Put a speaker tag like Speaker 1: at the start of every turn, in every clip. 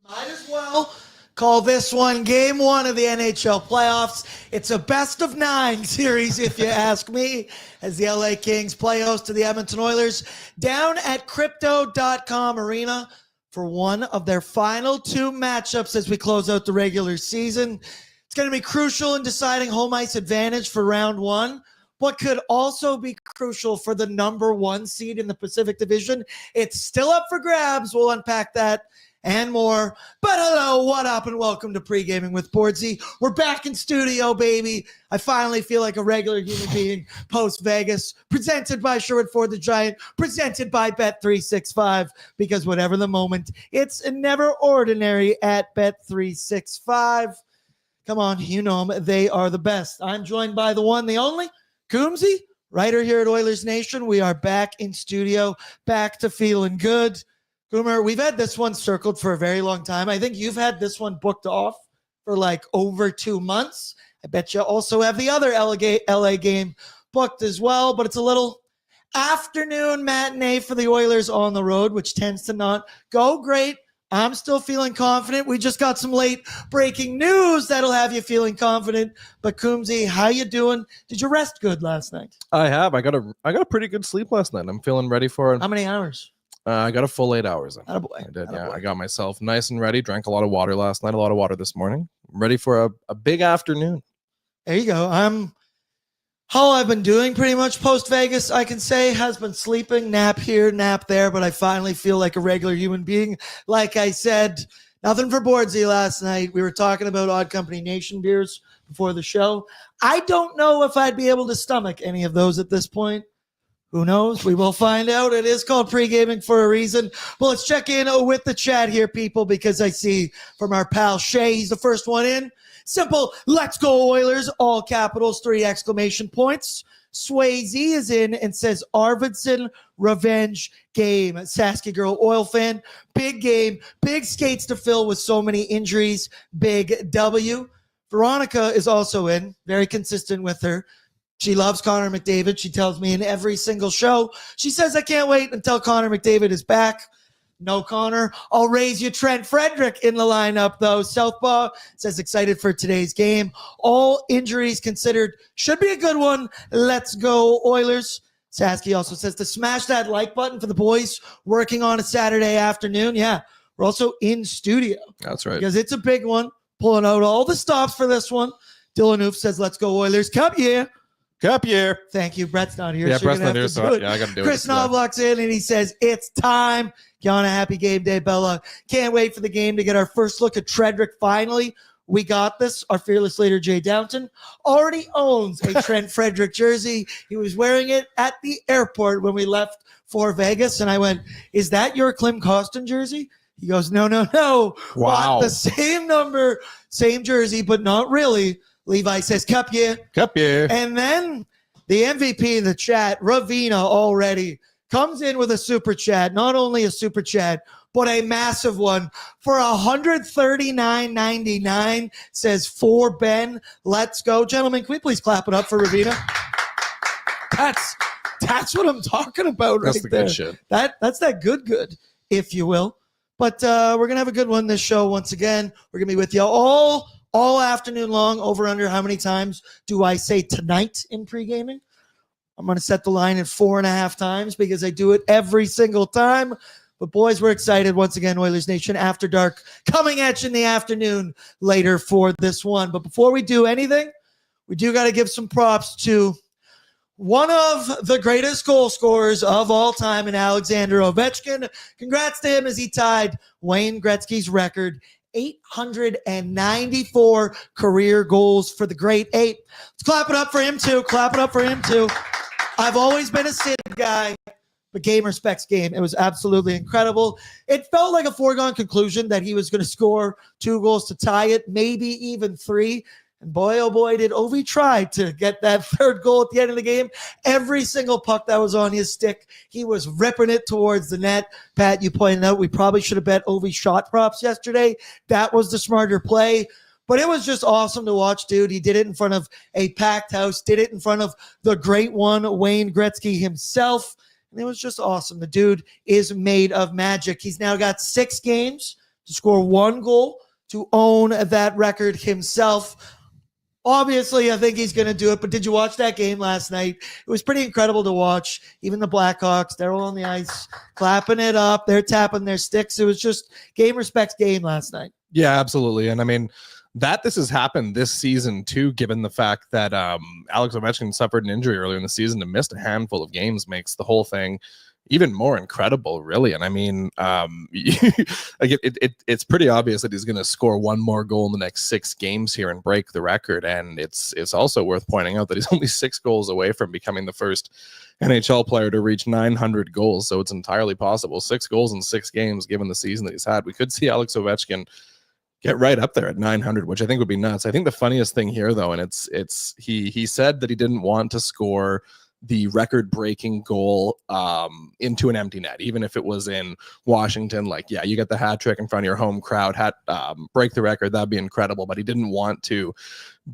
Speaker 1: Might as well call this one game one of the NHL playoffs. It's a best of 9 series, if you ask me, as the LA Kings play host to the Edmonton Oilers down at Crypto.com Arena for one of their final 2 matchups as we close out the regular season. It's going to be crucial in deciding home ice advantage for round 1. What could also be crucial for the number 1 seed in the Pacific Division. It's still up for grabs. We'll unpack that and more. But hello, what up, and welcome to Pregaming with Bordzy. We're back in studio, baby. I finally feel like a regular human being post-Vegas. Presented by Sherwood Ford the Giant. Presented by Bet365. Because whatever the moment, it's never ordinary at Bet365. Come on, you know them. They are the best. I'm joined by the one, the only, Coomzy, writer here at Oilers Nation. We are back in studio, back to feeling good. Goomer, we've had this one circled for a very long time. I think you've had this one booked off for like over 2 months. I bet you also have the other LA game booked as well, but it's a little afternoon matinee for the Oilers on the road, which tends to not go great. I'm still feeling confident. We just got some late breaking news that'll have you feeling confident. But Coomzy, how you doing? Did you rest good last night?
Speaker 2: I have. I got a pretty good sleep last night. I'm feeling ready for it.
Speaker 1: How many hours?
Speaker 2: I got a full 8 hours in.
Speaker 1: Attaboy.
Speaker 2: I did, yeah.
Speaker 1: Attaboy.
Speaker 2: I got myself nice and ready. Drank a lot of water last night, a lot of water this morning. I'm ready for a big afternoon.
Speaker 1: There you go. How I've been doing pretty much post-Vegas, I can say, has been sleeping, nap here, nap there, but I finally feel like a regular human being. Like I said, nothing for Bordzy last night. We were talking about Odd Company Nation beers before the show. I don't know if I'd be able to stomach any of those at this point. Who knows? We will find out. It is called Pregaming for a reason. Well, let's check in with the chat here, people, because I see from our pal Shay, he's the first one in. Simple, let's go Oilers, all capitals, 3 exclamation points. Swayze is in and says Arvidsson revenge game. Sasky girl oil fan. Big game, big skates to fill with so many injuries. Big W. Veronica is also in, very consistent with her. She loves Connor McDavid. She tells me in every single show. She says, I can't wait until Connor McDavid is back. No, Connor. I'll raise you Trent Frederic in the lineup, though. Southpaw says excited for today's game. All injuries considered. Should be a good one. Let's go, Oilers. Sasky also says to smash that like button for the boys working on a Saturday afternoon. Yeah, we're also in studio.
Speaker 2: That's right.
Speaker 1: Because it's a big one. Pulling out all the stops for this one. Dylan Oof says, let's go, Oilers. Cup year.
Speaker 2: Cup year.
Speaker 1: Thank you. Brett's not here.
Speaker 2: Yeah,
Speaker 1: so
Speaker 2: Brett's not here, so yeah, I got to do
Speaker 1: Chris
Speaker 2: it.
Speaker 1: Knobloch's in, and he says, it's time. Kiana, happy game day, Bella. Can't wait for the game to get our first look at Frederic. Finally, we got this. Our fearless leader, Jay Downton, already owns a Trent Frederic jersey. He was wearing it at the airport when we left for Vegas, and I went, is that your Klim Kostin jersey? He goes, no.
Speaker 2: Wow.
Speaker 1: Bought the same number, same jersey, but not really. Levi says, cup year.
Speaker 2: Cup year.
Speaker 1: And then the MVP in the chat, Ravina, already comes in with a super chat. Not only a super chat, but a massive one for $139.99. Says, for Ben. Let's go. Gentlemen, can we please clap it up for Ravina? That's what I'm talking about right there.
Speaker 2: That's the good shit.
Speaker 1: That's that good, if you will. But we're going to have a good one this show once again. We're going to be with you all afternoon long. Over under how many times do I say tonight in pregaming? I'm going to set the line at 4.5 times because I do it every single time. But boys, we're excited once again. Oilers Nation After Dark coming at you in the afternoon later for this one. But before we do anything, we do got to give some props to one of the greatest goal scorers of all time in Alexander Ovechkin. Congrats to him as he tied Wayne Gretzky's record. 894 career goals for the great 8. Let's clap it up for him too. Clap it up for him too. I've always been a Sid guy, but game respects game. It was absolutely incredible. It felt like a foregone conclusion that he was going to score 2 goals to tie it, maybe even 3. And boy, oh boy, did Ovi try to get that 3rd goal at the end of the game. Every single puck that was on his stick, he was ripping it towards the net. Pat, you pointed out we probably should have bet Ovi shot props yesterday. That was the smarter play. But it was just awesome to watch, dude. He did it in front of a packed house, did it in front of the great one, Wayne Gretzky himself. And it was just awesome. The dude is made of magic. He's now got 6 games to score 1 goal to own that record himself. Obviously, I think he's going to do it, but did you watch that game last night? It was pretty incredible to watch. Even the Blackhawks, they're all on the ice, clapping it up. They're tapping their sticks. It was just game respects game last night.
Speaker 2: Yeah, absolutely. And I mean, this has happened this season too, given the fact that Alex Ovechkin suffered an injury earlier in the season and missed a handful of games, makes the whole thing even more incredible, really. And I mean, like it's pretty obvious that he's going to score 1 more goal in the next 6 games here and break the record. And it's also worth pointing out that he's only 6 goals away from becoming the first NHL player to reach 900 goals. So it's entirely possible. 6 goals in 6 games, given the season that he's had. We could see Alex Ovechkin get right up there at 900, which I think would be nuts. I think the funniest thing here, though, and he said that he didn't want to score the record-breaking goal into an empty net, even if it was in Washington. Like, yeah, you get the hat trick in front of your home crowd, break the record, that'd be incredible. But he didn't want to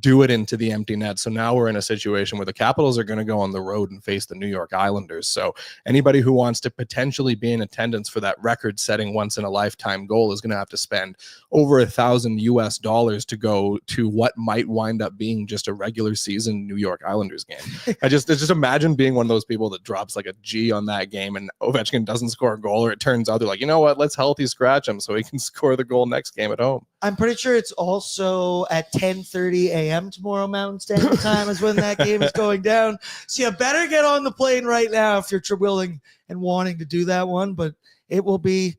Speaker 2: do it into the empty net. So now we're in a situation where the Capitals are going to go on the road and face the New York Islanders. So anybody who wants to potentially be in attendance for that record-setting once-in-a-lifetime goal is going to have to spend over $1,000 to go to what might wind up being just a regular season New York Islanders game. Just imagine being one of those people that drops like a G on that game and Ovechkin doesn't score a goal, or it turns out they're like, you know what, let's healthy scratch him so he can score the goal next game at home.
Speaker 1: I'm pretty sure it's also at 10:30 a.m. tomorrow Mountain Standard Time is when that game is going down. So you better get on the plane right now if you're willing and wanting to do that one. But it will be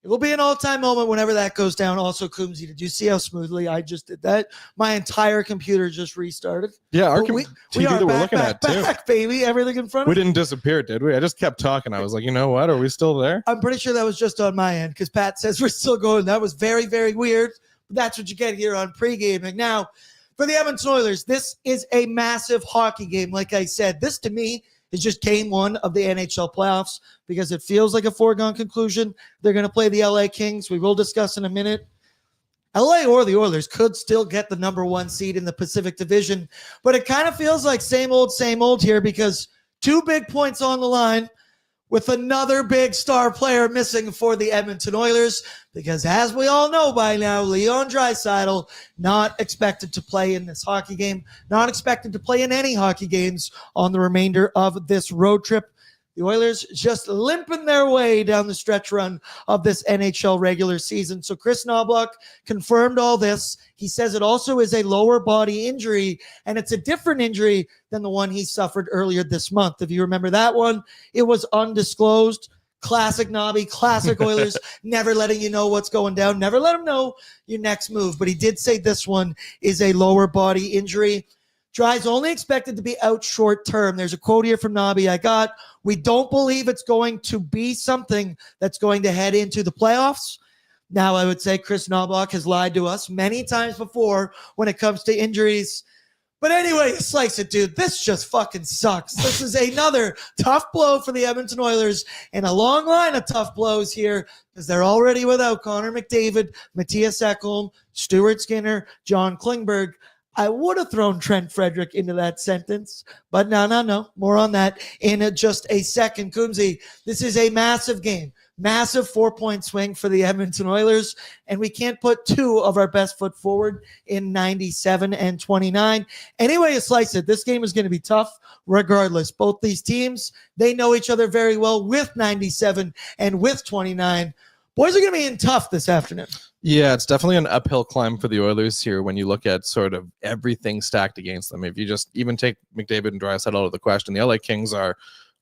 Speaker 1: an all-time moment whenever that goes down. Also, Coomzy, did you see how smoothly I just did that? My entire computer just restarted.
Speaker 2: Yeah, our TV that we're looking at too.
Speaker 1: Baby, everything in front of
Speaker 2: us. We didn't disappear, did we? I just kept talking. I was like, you know what? Are we still there?
Speaker 1: I'm pretty sure that was just on my end because Pat says we're still going. That was very, very weird. But that's what you get here on Pregaming. Now, for the Edmonton Oilers, this is a massive hockey game. Like I said, this to me is just game 1 of the NHL playoffs because it feels like a foregone conclusion. They're going to play the LA Kings. We will discuss in a minute. LA or the Oilers could still get the number 1 seed in the Pacific Division, but it kind of feels like same old here because 2 big points on the line with another big star player missing for the Edmonton Oilers because, as we all know by now, Leon Draisaitl not expected to play in this hockey game, not expected to play in any hockey games on the remainder of this road trip. The Oilers just limping their way down the stretch run of this NHL regular season. So Chris Knoblauch confirmed all this. He says it also is a lower body injury, and it's a different injury than the one he suffered earlier this month. If you remember that one, it was undisclosed. Classic Nobby, classic Oilers, never letting you know what's going down, never let him know your next move. But he did say this one is a lower body injury. Dry's only expected to be out short term. There's a quote here from Nobby I got. We don't believe it's going to be something that's going to head into the playoffs. Now, I would say Chris Knoblauch has lied to us many times before when it comes to injuries. But anyway, slice it, dude. This just fucking sucks. This is another tough blow for the Edmonton Oilers and a long line of tough blows here because they're already without Connor McDavid, Matthias Ekholm, Stuart Skinner, John Klingberg. I would have thrown Trent Frederic into that sentence, but no. More on that in just a second. Coomzy, this is a massive game. Massive 4-point swing for the Edmonton Oilers, and we can't put 2 of our best foot forward in 97 and 29. Anyway, you slice it. This game is going to be tough regardless. Both these teams, they know each other very well with 97 and with 29. Boys are going to be in tough this afternoon.
Speaker 2: Yeah, it's definitely an uphill climb for the Oilers here when you look at sort of everything stacked against them. If you just even take McDavid and Draisaitl out of the question, the LA Kings are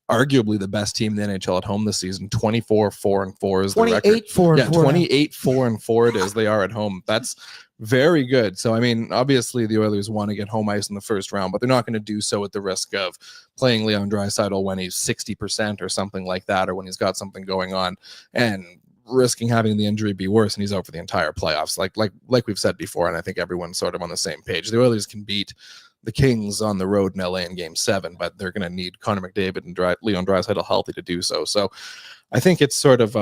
Speaker 2: arguably the best team in the NHL at home this season. 24-4-4 is the record.
Speaker 1: 28-4-4.
Speaker 2: Yeah, 28-4-4 it is. They are at home. That's very good. So, I mean, obviously the Oilers want to get home ice in the first round, but they're not going to do so at the risk of playing Leon Draisaitl when he's 60% or something like that, or when he's got something going on and risking having the injury be worse and he's out for the entire playoffs. Like we've said before, and I think everyone's sort of on the same page. The Oilers can beat the Kings on the road in LA in Game 7, but they're going to need Connor McDavid and Leon Draisaitl healthy to do so. So I think it's sort of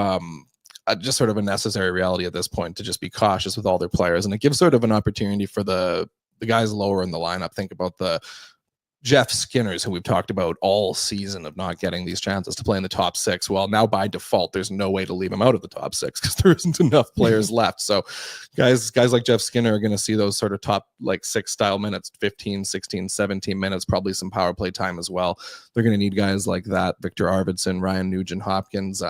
Speaker 2: just sort of a necessary reality at this point to just be cautious with all their players, and it gives sort of an opportunity for the guys lower in the lineup. Think about the Jeff Skinner's, who we've talked about all season of not getting these chances to play in the top six. Well, now by default, there's no way to leave him out of the top six because there isn't enough players left. So guys like Jeff Skinner are going to see those sort of top like six style minutes, 15, 16, 17 minutes, probably some power play time as well. They're going to need guys like that, Victor Arvidsson, Ryan Nugent-Hopkins,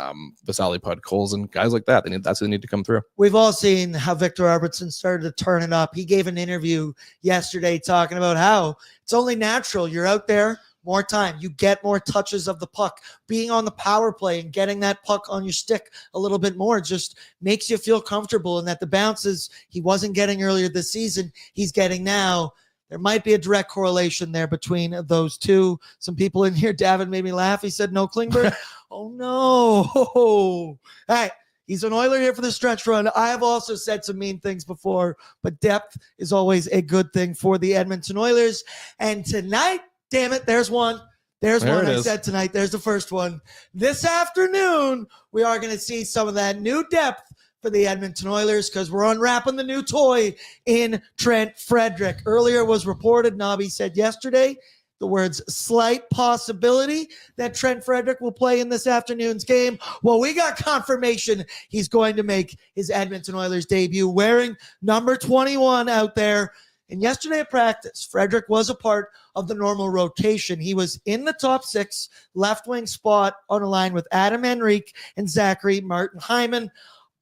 Speaker 2: Vasily Podkolzin, guys like that. That's who they need to come through.
Speaker 1: We've all seen how Victor Arvidsson started to turn it up. He gave an interview yesterday talking about how it's only natural. You're out there more time. You get more touches of the puck. Being on the power play and getting that puck on your stick a little bit more just makes you feel comfortable, and that the bounces he wasn't getting earlier this season, he's getting now. There might be a direct correlation there between those two. Some people in here, David made me laugh. He said, no Klingberg. Oh, no. Hey, he's an Oiler here for the stretch run. I have also said some mean things before, but depth is always a good thing for the Edmonton Oilers. And tonight, damn it, there's one. There's one I said tonight. There's the first one. This afternoon, we are going to see some of that new depth for the Edmonton Oilers because we're unwrapping the new toy in Trent Frederic. Earlier was reported, Nobby said yesterday, the words slight possibility that Trent Frederic will play in this afternoon's game. Well, we got confirmation he's going to make his Edmonton Oilers debut wearing number 21 out there. And yesterday at practice, Frederic was a part of the normal rotation. He was in the top six left wing spot on a line with Adam Henrique and Zachary Martin Hyman.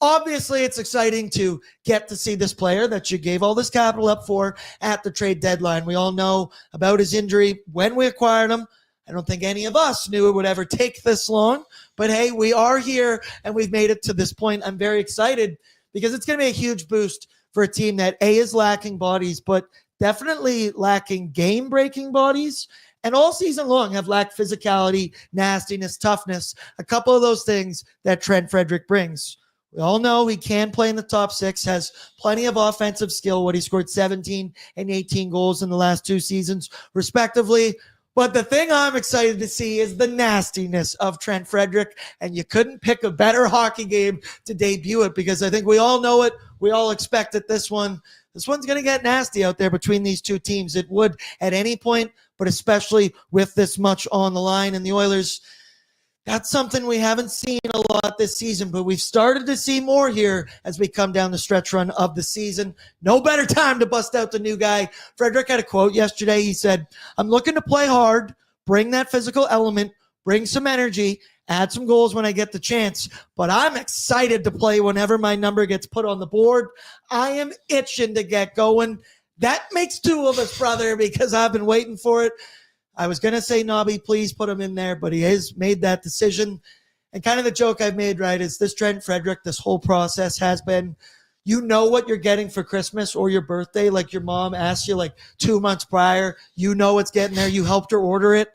Speaker 1: Obviously, it's exciting to get to see this player that you gave all this capital up for at the trade deadline. We all know about his injury when we acquired him. I don't think any of us knew it would ever take this long. But hey, we are here and we've made it to this point. I'm very excited because it's going to be a huge boost for a team that A, is lacking bodies, but definitely lacking game-breaking bodies. And all season long have lacked physicality, nastiness, toughness, a couple of those things that Trent Frederic brings. We all know he can play in the top six, has plenty of offensive skill. He scored 17 and 18 goals in the last two seasons, respectively. But the thing I'm excited to see is the nastiness of Trent Frederic, and you couldn't pick a better hockey game to debut it because I think we all know it. We all expect it. This one's going to get nasty out there between these two teams. It would at any point, but especially with this much on the line. And the Oilers, that's something we haven't seen a lot this season, but we've started to see more here as we come down the stretch run of the season. No better time to bust out the new guy. Frederic had a quote yesterday. He said, I'm looking to play hard, bring that physical element, bring some energy, add some goals when I get the chance, but I'm excited to play whenever my number gets put on the board. I am itching to get going. That makes two of us, brother, because I've been waiting for it. I was going to say, Nobby, please put him in there, but he has made that decision. And kind of the joke I've made, right, is this Trent Frederic, this whole process has been, you know what you're getting for Christmas or your birthday, like your mom asked you like 2 months prior. You know it's getting there. You helped her order it,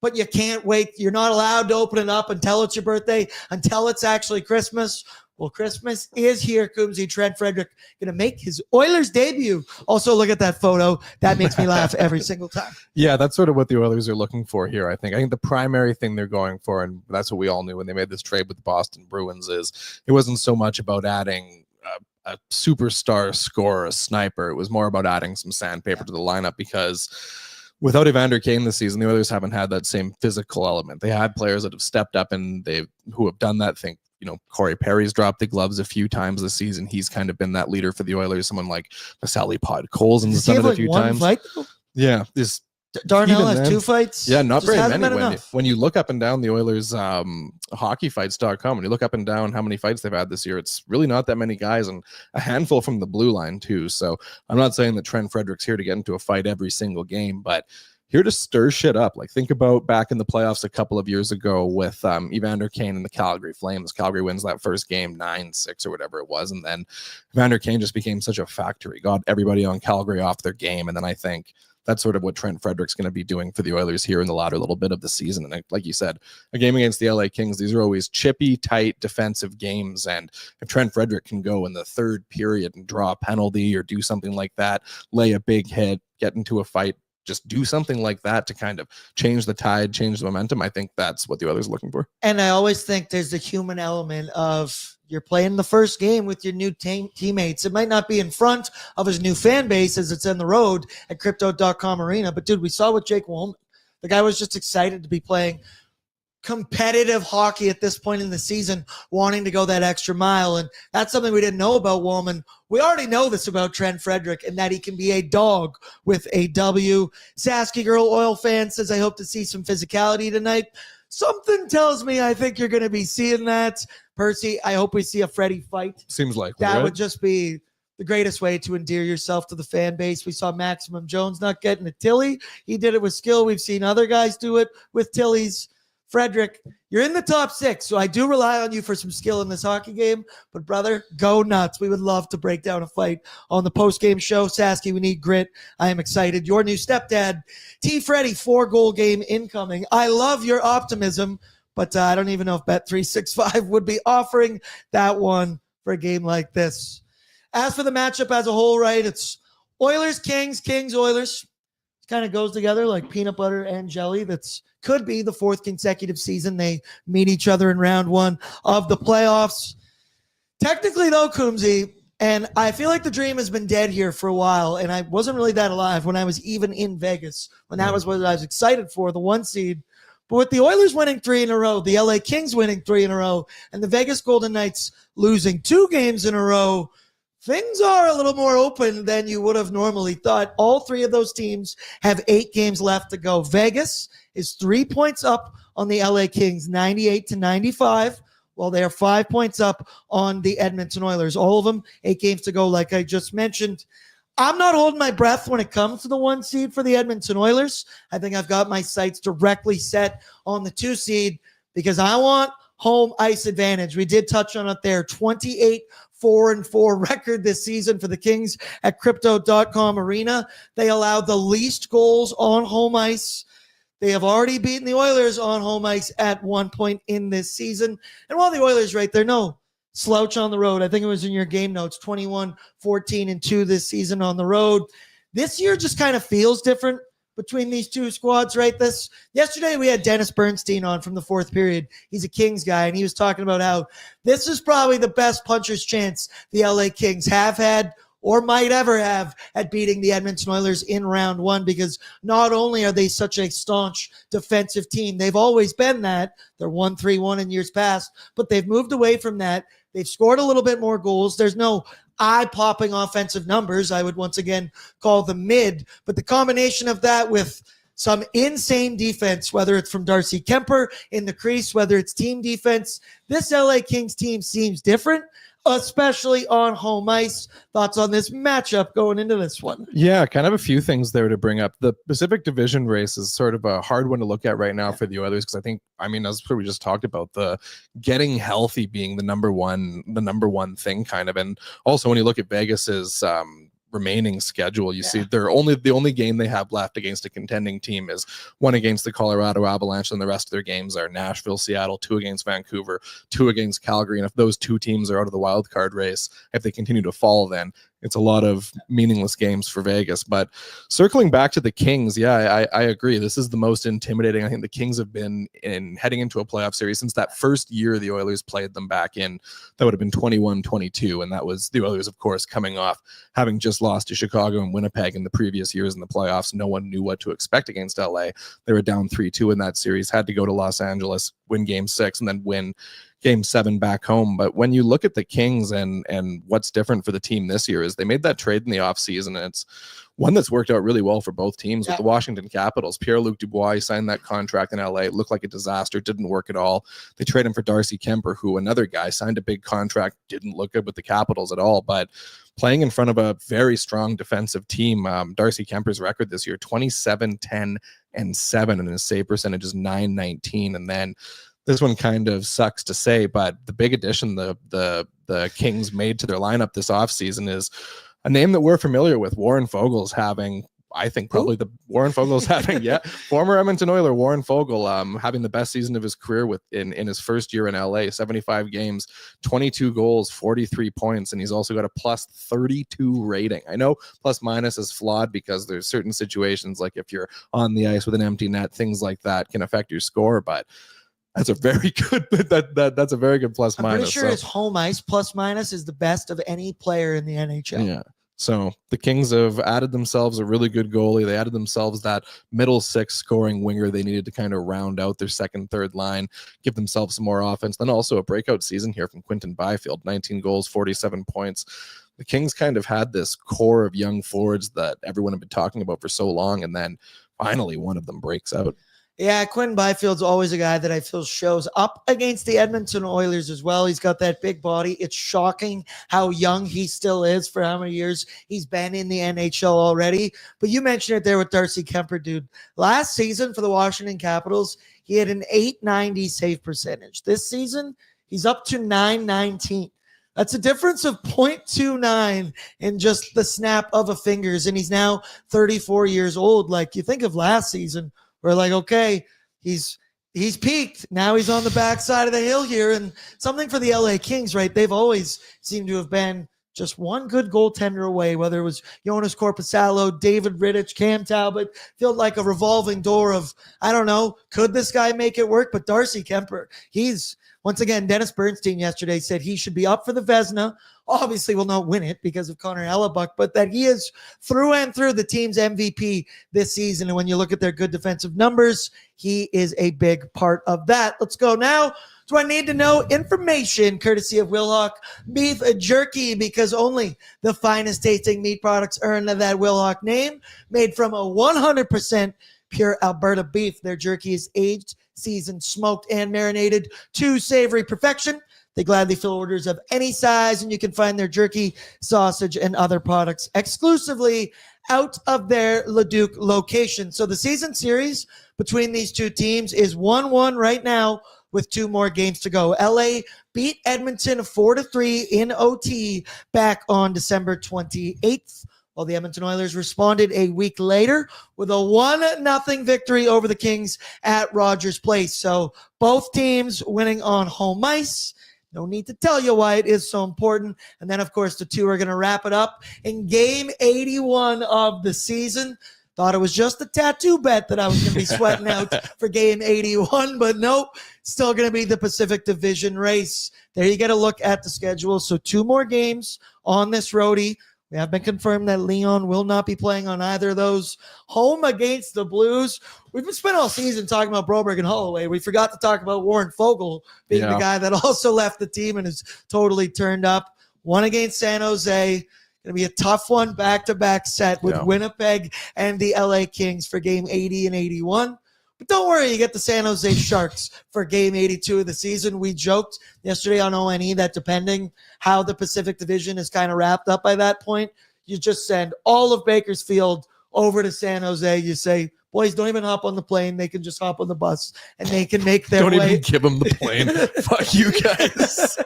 Speaker 1: but you can't wait. You're not allowed to open it up until it's your birthday, until it's actually Christmas. Well, Christmas is here, Coomzy. Trent Frederic going to make his Oilers debut. Also, look at that photo. That makes me laugh every single time.
Speaker 2: Yeah, that's sort of what the Oilers are looking for here, I think. I think the primary thing they're going for, and that's what we all knew when they made this trade with the Boston Bruins, is it wasn't so much about adding a superstar scorer, a sniper. It was more about adding some sandpaper to the lineup because without Evander Kane this season, the Oilers haven't had that same physical element. They had players that have stepped up and who have done that thing. You know, Corey Perry's dropped the gloves a few times this season. He's kind of been that leader for the Oilers. Someone like Vasily Podkolzin's done it a few times.
Speaker 1: Fight,
Speaker 2: yeah, this
Speaker 1: Darnell has 2 fights.
Speaker 2: Yeah, not very many. When you look up and down the Oilers hockeyfights.com, when you look up and down how many fights they've had this year, it's really not that many guys, and a handful from the blue line too. So I'm not saying that Trent Frederic's here to get into a fight every single game, but here to stir shit up. Like, think about back in the playoffs a couple of years ago with Evander Kane and the Calgary Flames. Calgary wins that first game 9-6 or whatever it was, and then Evander Kane just became such a factor. He got everybody on Calgary off their game, and then I think that's sort of what Trent Frederic's going to be doing for the Oilers here in the latter little bit of the season. And like you said, a game against the LA Kings, these are always chippy, tight defensive games. And if Trent Frederic can go in the third period and draw a penalty or do something like that, lay a big hit, get into a fight, just do something like that to kind of change the tide, change the momentum, I think that's what the Oilers are looking for.
Speaker 1: And I always think there's the human element of you're playing the first game with your new teammates. It might not be in front of his new fan base as it's in the road at Crypto.com Arena, but dude, we saw with Jake Woolman. Like, I was just excited to be playing competitive hockey at this point in the season, wanting to go that extra mile. And that's something we didn't know about Woolman. We already know this about Trent Frederic, and that he can be a dog with a W. Sasky Girl Oil fan says, I hope to see some physicality tonight. Something tells me I think you're going to be seeing that. Percy, I hope we see a Freddie fight.
Speaker 2: Seems like
Speaker 1: that would just be the greatest way to endear yourself to the fan base. We saw Maximum Jones not getting a Tilly. He did it with skill. We've seen other guys do it with Tillies. Frederic, you're in the top 6, so I do rely on you for some skill in this hockey game. But, brother, go nuts. We would love to break down a fight on the post-game show. Sasky, we need grit. I am excited. Your new stepdad, T. Freddy, 4-goal game incoming. I love your optimism, but I don't even know if Bet365 would be offering that one for a game like this. As for the matchup as a whole, right, it's Oilers, Kings, Kings, Oilers. It kind of goes together like peanut butter and jelly. That's could be the 4th consecutive season they meet each other in round 1 of the playoffs. Technically, though, Coomzy, and I feel like the dream has been dead here for a while, and I wasn't really that alive when I was even in Vegas, when that was what I was excited for, the 1 seed. But with the Oilers winning 3 in a row, the LA Kings winning 3 in a row, and the Vegas Golden Knights losing 2 games in a row, things are a little more open than you would have normally thought. All 3 of those teams have 8 games left to go. Vegas is 3 points up on the LA Kings, 98-95, while they are 5 points up on the Edmonton Oilers. All of them, 8 games to go, like I just mentioned. I'm not holding my breath when it comes to the 1 seed for the Edmonton Oilers. I think I've got my sights directly set on the 2 seed because I want home ice advantage. We did touch on it there. 28-4-4 record this season for the Kings at Crypto.com Arena. They allowed the least goals on home ice. They have already beaten the Oilers on home ice at one point in this season. And while the Oilers, right, they're no slouch on the road. I think it was in your game notes, 21-14-2 this season on the road. This year just kind of feels different between these 2 squads, right? Yesterday we had Dennis Bernstein on from the 4th period. He's a Kings guy, and he was talking about how this is probably the best puncher's chance the LA Kings have had or might ever have at beating the Edmonton Oilers in round 1, because not only are they such a staunch defensive team, they've always been that. They're 1-3-1 in years past, but they've moved away from that. They've scored a little bit more goals. There's no eye-popping offensive numbers. I would once again call them mid, but the combination of that with some insane defense, whether it's from Darcy Kemper in the crease, whether it's team defense, this LA Kings team seems different, especially on home ice. Thoughts on this matchup going into this one?
Speaker 2: Yeah, kind of a few things there to bring up. The Pacific Division race is sort of a hard one to look at right now for the Oilers, because as we just talked about, the getting healthy being the number one thing kind of. And also when you look at Vegas's remaining schedule, you see the only game they have left against a contending team is one against the Colorado Avalanche, and the rest of their games are Nashville, Seattle, 2 against Vancouver, 2 against Calgary. And if those 2 teams are out of the wild card race, if they continue to fall, then it's a lot of meaningless games for Vegas. But circling back to the Kings, I agree. This is the most intimidating I think the Kings have been in heading into a playoff series since that first year the Oilers played them back in. That would have been 21-22, and that was the Oilers, of course, coming off having just lost to Chicago and Winnipeg in the previous years in the playoffs. No one knew what to expect against LA. They were down 3-2 in that series, had to go to Los Angeles, win Game 6, and then win Game 7 back home. But when you look at the Kings and what's different for the team this year is they made that trade in the offseason, and it's one that's worked out really well for both teams. With the Washington Capitals, Pierre-Luc Dubois signed that contract in LA. It looked like a disaster, didn't work at all. They traded him for Darcy Kemper, who, another guy, signed a big contract, didn't look good with the Capitals at all, but playing in front of a very strong defensive team. Darcy Kemper's record this year, 27-10-7, and his save percentage is .919. And then this one kind of sucks to say, but the big addition the Kings made to their lineup this offseason is a name that we're familiar with. Warren Fogel's having, I think, probably former Edmonton Oiler Warren Foegele having the best season of his career in his first year in LA. 75 games, 22 goals, 43 points, and he's also got a plus 32 rating. I know plus minus is flawed because there's certain situations, like if you're on the ice with an empty net, things like that can affect your score, but that's a very good that's a very good plus minus.
Speaker 1: I'm pretty sure his home ice plus minus is the best of any player in the NHL.
Speaker 2: Yeah. So the Kings have added themselves a really good goalie. They added themselves that middle six scoring winger they needed to kind of round out their second, third line, give themselves some more offense. Then also a breakout season here from Quinton Byfield, 19 goals, 47 points. The Kings kind of had this core of young forwards that everyone had been talking about for so long, and then finally one of them breaks out.
Speaker 1: Yeah, Quinn Byfield's always a guy that I feel shows up against the Edmonton Oilers as well. He's got that big body. It's shocking how young he still is for how many years he's been in the NHL already. But you mentioned it there with Darcy Kemper, dude. Last season for the Washington Capitals, he had an .890 save percentage. This season, he's up to .919. That's a difference of 0.29 in just the snap of a fingers, and he's now 34 years old. Like, you think of last season, we're like, okay, he's peaked. Now he's on the backside of the hill here. And something for the LA Kings, right? They've always seemed to have been just one good goaltender away, whether it was Jonas Korpisalo, David Rittich, Cam Talbot. Felt like a revolving door of, I don't know, could this guy make it work? But Darcy Kemper, once again, Dennis Bernstein yesterday said he should be up for the Vezina. Obviously will not win it because of Connor Hellebuck, but that he is through and through the team's MVP this season. And when you look at their good defensive numbers, he is a big part of that. Let's go now to I need to know information courtesy of Wilhauk Beef Jerky, because only the finest tasting meat products earn that Wilhauk name, made from a 100% pure Alberta beef. Their jerky is aged, seasoned, smoked, and marinated to savory perfection. They gladly fill orders of any size, and you can find their jerky, sausage, and other products exclusively out of their Leduc location. So the season series between these two teams is 1-1 right now with 2 more games to go. LA beat Edmonton 4-3 in OT back on December 28th. While the Edmonton Oilers responded a week later with a 1-0 victory over the Kings at Rogers Place. So both teams winning on home ice. No need to tell you why it is so important. And then, of course, the two are going to wrap it up in game 81 of the season. Thought it was just a tattoo bet that I was going to be sweating out for game 81, but nope, still going to be the Pacific Division race. There you get a look at the schedule. So 2 more games on this roadie. We have been confirmed that Leon will not be playing on either of those. Home against the Blues. We've been spent all season talking about Broberg and Holloway. We forgot to talk about Warren Fogle being the guy that also left the team and is totally turned up. 1 against San Jose. Going to be a tough one, back-to-back set with Winnipeg and the LA Kings for game 80 and 81. But don't worry, you get the San Jose Sharks for game 82 of the season. We joked yesterday on ONE that depending how the Pacific Division is kind of wrapped up by that point, you just send all of Bakersfield over to San Jose. You say, boys, don't even hop on the plane. They can just hop on the bus and they can make their way.
Speaker 2: Don't even give them the plane. Fuck you guys.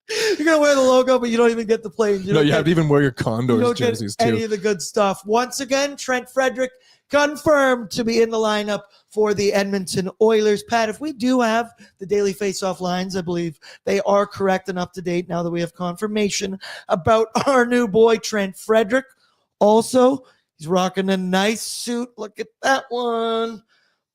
Speaker 1: You're going to wear the logo, but you don't even get the plane. You
Speaker 2: have to even wear your Condors jerseys, too.
Speaker 1: Any of the good stuff. Once again, Trent Frederic confirmed to be in the lineup for the Edmonton Oilers. Pat, if we do have the daily face-off lines, I believe they are correct and up to date now that we have confirmation about our new boy, Trent Frederic. Also, he's rocking a nice suit. Look at that one.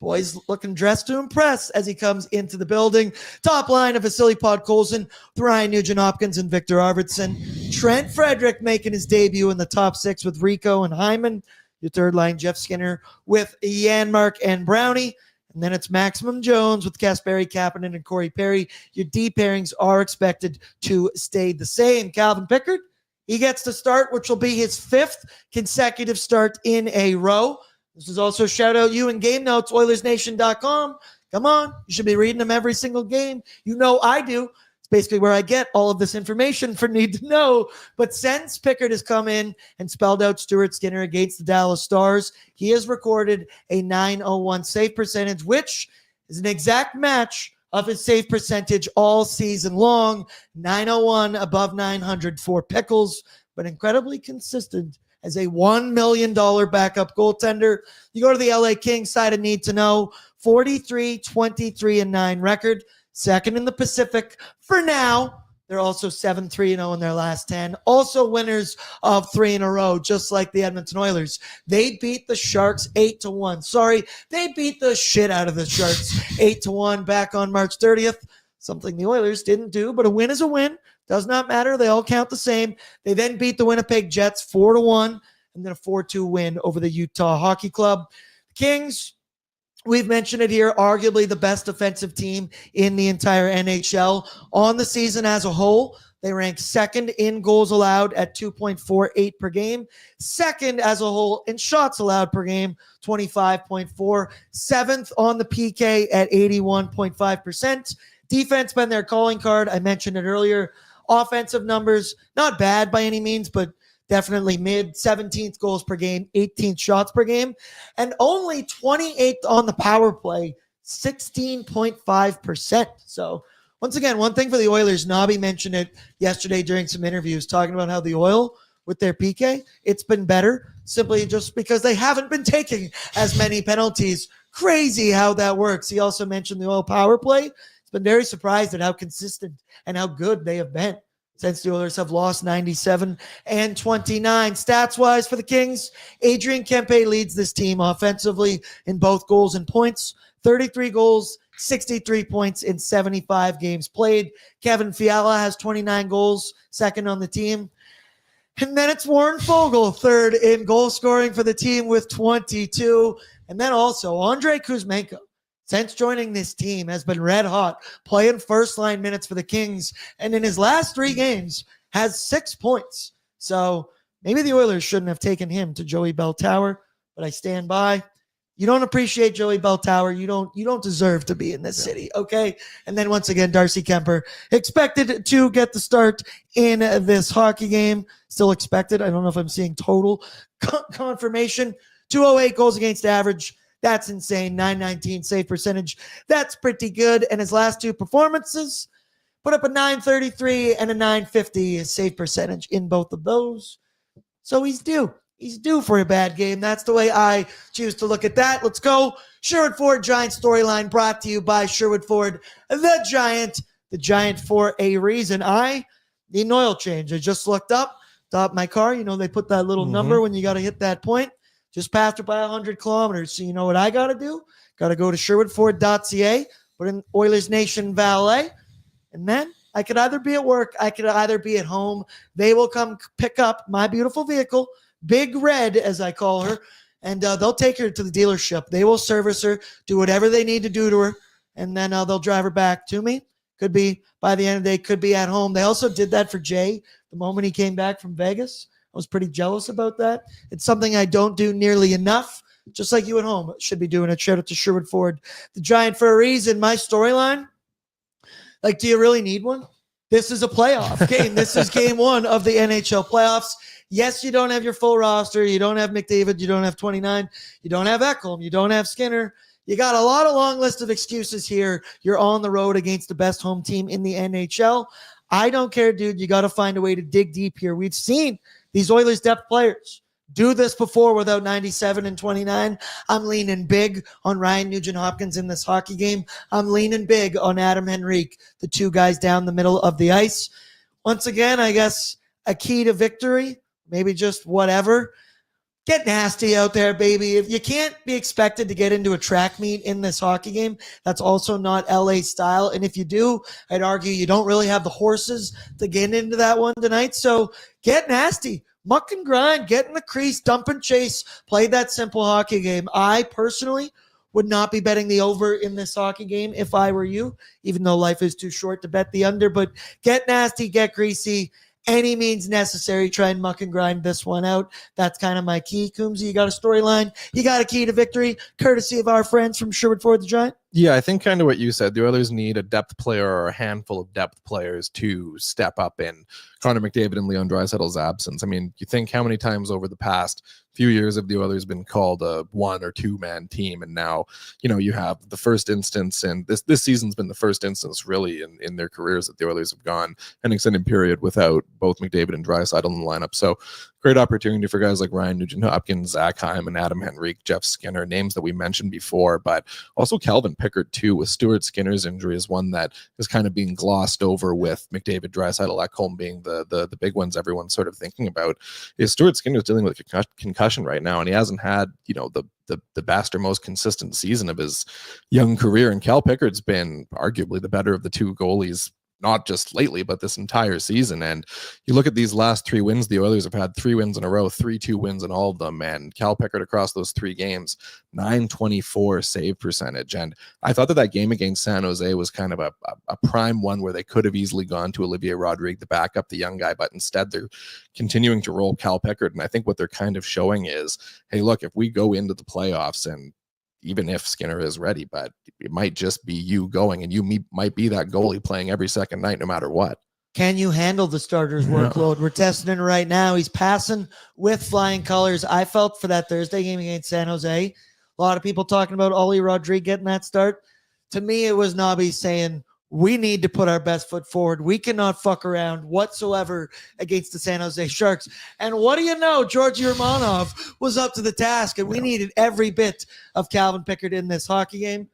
Speaker 1: Boys looking dressed to impress as he comes into the building. Top line of Vasily Podkolzin, Ryan Nugent-Hopkins, and Victor Arvidsson. Trent Frederic making his debut in the top 6 with Rico and Hyman. Your third line, Jeff Skinner with Janmark and Brownie. And then it's Maximum Jones with Kasperi Kapanen and Corey Perry. Your D pairings are expected to stay the same. Calvin Pickard, he gets to start, which will be his 5th consecutive start in a row. This is also shout out you in game notes, Oilersnation.com. Come on, you should be reading them every single game. You know I do. It's basically where I get all of this information for Need to Know. But since Pickard has come in and spelled out Stuart Skinner against the Dallas Stars, he has recorded a .901 save percentage, which is an exact match of his save percentage all season long. .901 above 900 for Pickles, but incredibly consistent as a $1 million backup goaltender. You go to the LA Kings side of Need to Know, 43-23-9 record, second in the Pacific for now. They're also 7-3-0 in their last 10. Also winners of 3 in a row, just like the Edmonton Oilers. They beat the Sharks 8-1. Sorry, they beat the shit out of the Sharks 8-1 back on March 30th. Something the Oilers didn't do, but a win is a win. Does not matter. They all count the same. They then beat the Winnipeg Jets 4-1, and then a 4-2 win over the Utah Hockey Club. Kings, we've mentioned it here, arguably the best defensive team in the entire NHL. On the season as a whole, they rank second in goals allowed at 2.48 per game. Second as a whole in shots allowed per game, 25.4. Seventh on the PK at 81.5%. Defense been their calling card. I mentioned it earlier. Offensive numbers, not bad by any means, but definitely mid. 17th goals per game, 18th shots per game, and only 28th on the power play, 16.5%. So once again, one thing for the Oilers, Nobby mentioned it yesterday during some interviews, talking about how the Oil with their PK, it's been better simply just because they haven't been taking as many penalties. Crazy how that works. He also mentioned the Oil power play. He's been very surprised at how consistent and how good they have been since the Oilers have lost 97 and 29. Stats-wise for the Kings, Adrian Kempe leads this team offensively in both goals and points. 33 goals, 63 points in 75 games played. Kevin Fiala has 29 goals, second on the team. And then it's Warren Fogle, third in goal scoring for the team with 22. And then also Andrei Kuzmenko, since joining this team, has been red hot, playing first-line minutes for the Kings, and in his last 3 games has 6 points. So maybe the Oilers shouldn't have taken him to Joey Bell Tower, but I stand by. You don't appreciate Joey Bell Tower. You don't deserve to be in this city, okay? And then once again, Darcy Kemper expected to get the start in this hockey game. Still expected. I don't know if I'm seeing total confirmation. 208 goals against average. That's insane. 919 save percentage. That's pretty good. And his last 2 performances put up a 933 and a 950 save percentage in both of those. So he's due. He's due for a bad game. That's the way I choose to look at that. Let's go. Sherwood Ford Giant storyline brought to you by Sherwood Ford, the Giant for a reason. I need an oil change. I just looked up my car. You know, they put that little number when you got to hit that point. Just passed it by 100 kilometers. So you know what I got to do? Got to go to sherwoodford.ca, put in Oilers Nation Valet, and then I could either be at work, I could either be at home. They will come pick up my beautiful vehicle, Big Red, as I call her, and they'll take her to the dealership. They will service her, do whatever they need to do to her, and then they'll drive her back to me. Could be by the end of the day, could be at home. They also did that for Jay the moment he came back from Vegas. I was pretty jealous about that. It's something I don't do nearly enough, just like you at home should be doing it. Shout out to Sherwood Ford, the Giant for a reason. My storyline, like, do you really need one? This is a playoff game. This is game 1 of the NHL playoffs. Yes, you don't have your full roster. You don't have McDavid. You don't have 29. You don't have Ekholm. You don't have Skinner. You got a long list of excuses here. You're on the road against the best home team in the NHL. I don't care, dude. You got to find a way to dig deep here. We've seen these Oilers depth players do this before without 97 and 29. I'm leaning big on Ryan Nugent-Hopkins in this hockey game. I'm leaning big on Adam Henrique, the 2 guys down the middle of the ice. Once again, I guess a key to victory, maybe just whatever. Get nasty out there, baby. If you can't be expected to get into a track meet in this hockey game, that's also not LA style. And if you do, I'd argue you don't really have the horses to get into that one tonight. So get nasty. Muck and grind, get in the crease, dump and chase, play that simple hockey game. I personally would not be betting the over in this hockey game if I were you, even though life is too short to bet the under. But get nasty, get greasy. Any means necessary, try and muck and grind this one out. That's kind of my key. Coomzy, you got a storyline. You got a key to victory, courtesy of our friends from Sherwood Ford the Giant.
Speaker 2: Yeah, I think kind of what you said. The Oilers need a depth player or a handful of depth players to step up in Connor McDavid and Leon Draisaitl's absence. I mean, you think how many times over the past few years have the Oilers been called a 1 or 2 man team, and now you have the first instance, and this season's been the first instance really in their careers that the Oilers have gone an extended period without both McDavid and Draisaitl in the lineup. So great opportunity for guys like Ryan Nugent-Hopkins, Zach Hyman, Adam Henrique, Jeff Skinner, names that we mentioned before, but also Calvin Pickard too, with Stuart Skinner's injury is one that is kind of being glossed over, with McDavid, Draisaitl, Ekholm being the big ones everyone's sort of thinking about. Is Stuart Skinner's dealing with a concussion right now, and he hasn't had the best or most consistent season of his young career, and Cal Pickard's been arguably the better of the 2 goalies not just lately, but this entire season. And you look at these last 3 wins, the Oilers have had 3 wins in a row, 3-2 wins in all of them. And Cal Pickard across those 3 games, .924 save percentage. And I thought that game against San Jose was kind of a prime one where they could have easily gone to Olivier Rodrigue, the backup, the young guy, but instead they're continuing to roll Cal Pickard. And I think what they're kind of showing is, hey, look, if we go into the playoffs, and even if Skinner is ready, but it might just be you going, and you might be that goalie playing every second night, no matter what.
Speaker 1: Can you handle the starter's workload? We're testing it right now. He's passing with flying colors. I felt for that Thursday game against San Jose. A lot of people talking about Ollie Rodrigue getting that start. To me, it was Nobby saying, we need to put our best foot forward. We cannot fuck around whatsoever against the San Jose Sharks. And what do you know? Georgi Romanov was up to the task, and we needed every bit of Calvin Pickard in this hockey game.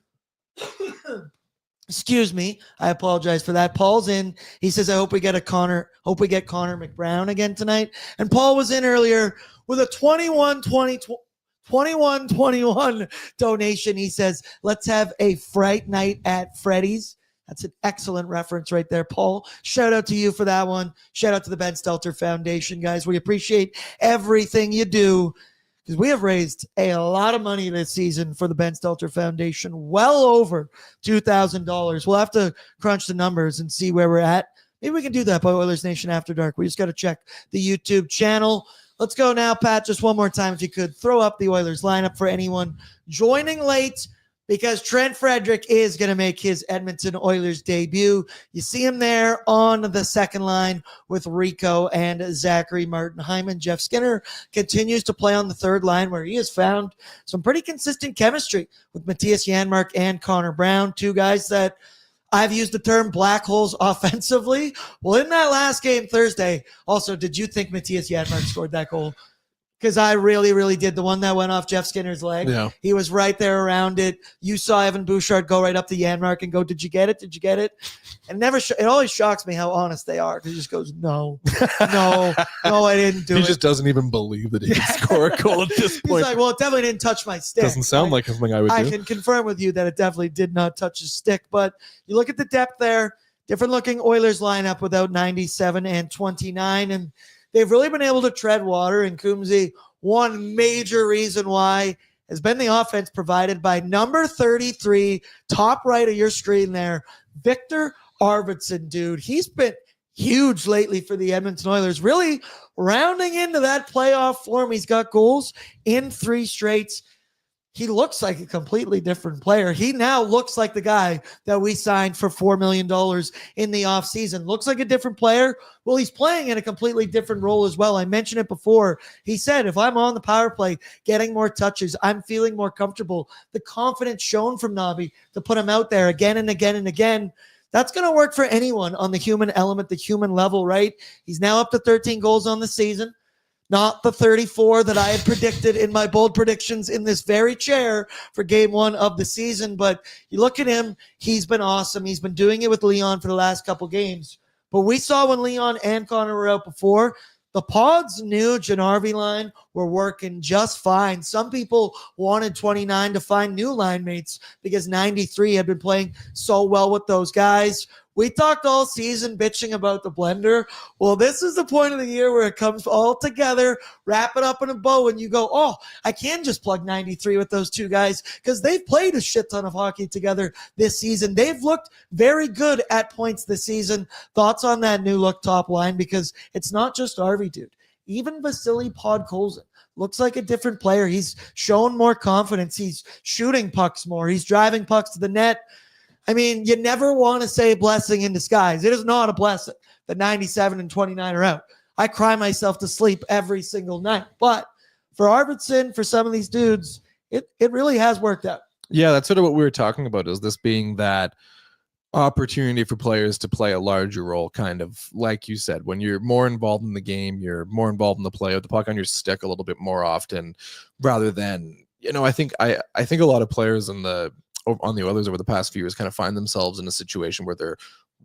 Speaker 1: Excuse me. I apologize for that. Paul's in. He says, I hope we get Connor McBrown again tonight. And Paul was in earlier with a 21-21 donation. He says, let's have a fright night at Freddy's. That's an excellent reference right there, Paul. Shout out to you for that one. Shout out to the Ben Stelter Foundation, guys. We appreciate everything you do, because we have raised a lot of money this season for the Ben Stelter Foundation, well over $2,000. We'll have to crunch the numbers and see where we're at. Maybe we can do that by Oilers Nation After Dark. We just got to check the YouTube channel. Let's go now, Pat, just one more time if you could. Throw up the Oilers lineup for anyone joining late, because Trent Frederic is going to make his Edmonton Oilers debut. You see him there on the second line with Rico and Zachary Martin-Hyman. Jeff Skinner continues to play on the third line, where he has found some pretty consistent chemistry with Matthias Janmark and Connor Brown, 2 guys that I've used the term black holes offensively. Well, in that last game Thursday, also, did you think Matthias Janmark scored that goal? Because I really, really did. The one that went off Jeff Skinner's leg. Yeah. He was right there around it. You saw Evan Bouchard go right up to Janmark and go, did you get it? Did you get it? And it always shocks me how honest they are. Because he just goes, no, I didn't do it.
Speaker 2: He just doesn't even believe that he can score a goal at this point.
Speaker 1: He's like, well, it definitely didn't touch my stick.
Speaker 2: Doesn't sound like something I would do.
Speaker 1: I can confirm with you that it definitely did not touch his stick. But you look at the depth there, different looking Oilers lineup without 97 and 29. And they've really been able to tread water. And Coomzy, one major reason why has been the offense provided by number 33, top right of your screen there, Victor Arvidsson, dude. He's been huge lately for the Edmonton Oilers, really rounding into that playoff form. He's got goals in 3 straights. He looks like a completely different player. He now looks like the guy that we signed for $4 million in the offseason. Looks like a different player. Well, he's playing in a completely different role as well. I mentioned it before. He said, if I'm on the power play, getting more touches, I'm feeling more comfortable. The confidence shown from Nobby to put him out there again and again and again, that's going to work for anyone on the human element, the human level, right? He's now up to 13 goals on the season. Not the 34 that I had predicted in my bold predictions in this very chair for game 1 of the season. But you look at him, he's been awesome. He's been doing it with Leon for the last couple games. But we saw when Leon and Connor were out before, the Pods new Janarvi line were working just fine. Some people wanted 29 to find new line mates because 93 had been playing so well with those guys. We talked all season bitching about the blender. Well, this is the point of the year where it comes all together, wrap it up in a bow, and you go, oh, I can just plug 93 with those 2 guys because they've played a shit ton of hockey together this season. They've looked very good at points this season. Thoughts on that new look top line? Because it's not just Arvy, dude. Even Vasily Podkolzin looks like a different player. He's shown more confidence. He's shooting pucks more. He's driving pucks to the net. I mean, you never want to say blessing in disguise. It is not a blessing that 97 and 29 are out. I cry myself to sleep every single night. But for Arvidsson, for some of these dudes, it really has worked out.
Speaker 2: Yeah, that's sort of what we were talking about, is this being that opportunity for players to play a larger role, kind of like you said, when you're more involved in the game, you're more involved in the play with the puck on your stick a little bit more often, rather than, I think a lot of players on the Oilers over the past few years kind of find themselves in a situation where they're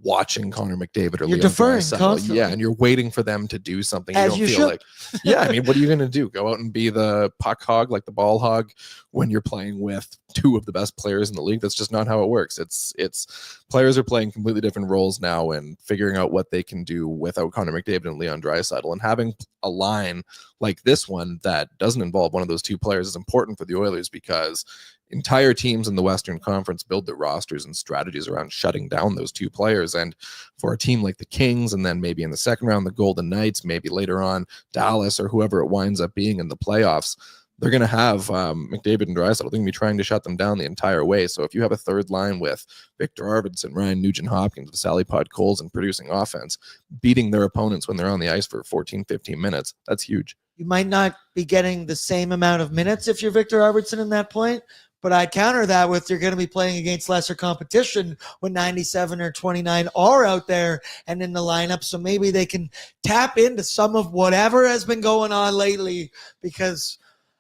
Speaker 2: watching Connor McDavid or
Speaker 1: You're
Speaker 2: Leon
Speaker 1: deferring
Speaker 2: Draisaitl.
Speaker 1: constantly.
Speaker 2: Yeah, and you're waiting for them to do something.
Speaker 1: As
Speaker 2: You don't
Speaker 1: you
Speaker 2: feel
Speaker 1: should.
Speaker 2: like, yeah, I mean, what are you going to do? Go out and be the puck hog, like the ball hog, when you're playing with two of the best players in the league? That's just not how it works. It's players are playing completely different roles now and figuring out what they can do without Connor McDavid and Leon Draisaitl. And having a line like this one that doesn't involve one of those two players is important for the Oilers, because entire teams in the Western Conference build their rosters and strategies around shutting down those two players. And for a team like the Kings, and then maybe in the second round, the Golden Knights, maybe later on Dallas or whoever it winds up being in the playoffs, they're going to have McDavid and Draisaitl. They're going to be trying to shut them down the entire way. So if you have a third line with Victor Arvidsson, Ryan Nugent-Hopkins, Sally Podkolzin and producing offense, beating their opponents when they're on the ice for 14, 15 minutes, that's huge.
Speaker 1: You might not be getting the same amount of minutes if you're Victor Arvidsson in that point, but I counter that with you're going to be playing against lesser competition when 97 or 29 are out there and in the lineup. So maybe they can tap into some of whatever has been going on lately, because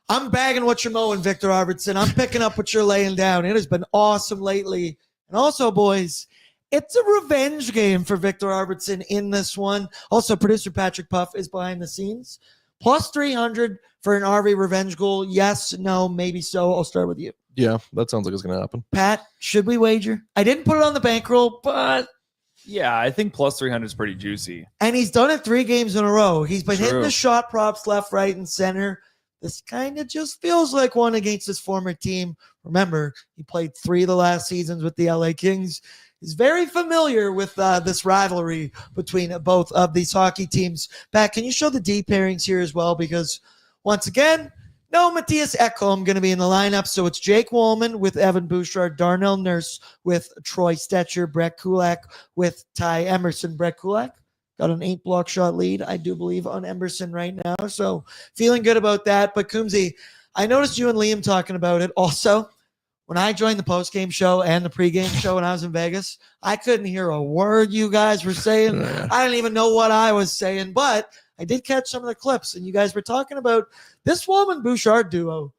Speaker 1: I'm bagging what you're mowing, Victor Arvidsson. I'm picking up what you're laying down. It has been awesome lately. And also, boys, it's a revenge game for Victor Arvidsson in this one. Also, producer Patrick Puff is behind the scenes. Plus 300 for an RV revenge goal. Yes, no, maybe so. I'll start with you.
Speaker 2: Yeah, that sounds like it's going to happen.
Speaker 1: Pat, should we wager? I didn't put it on the bankroll, but
Speaker 3: yeah, I think plus 300 is pretty juicy.
Speaker 1: And he's done it 3 games in a row. He's been hitting
Speaker 3: True.
Speaker 1: the shot props left, right, and center. This kind of just feels like one against his former team. Remember, he played 3 of the last seasons with the LA Kings. He's very familiar with this rivalry between both of these hockey teams. Pat, can you show the D pairings here as well? Because once again, no Matthias Ekholm going to be in the lineup. So it's Jake Wallman with Evan Bouchard, Darnell Nurse with Troy Stetcher, Brett Kulak with Ty Emerson. Brett Kulak got an 8-block shot lead, I do believe, on Emerson right now. So feeling good about that. But Coomzy, I noticed you and Liam talking about it. Also, when I joined the post-game show and the pre-game show when I was in Vegas, I couldn't hear a word you guys were saying. I didn't even know what I was saying, but I did catch some of the clips, and you guys were talking about this Wallman-Bouchard duo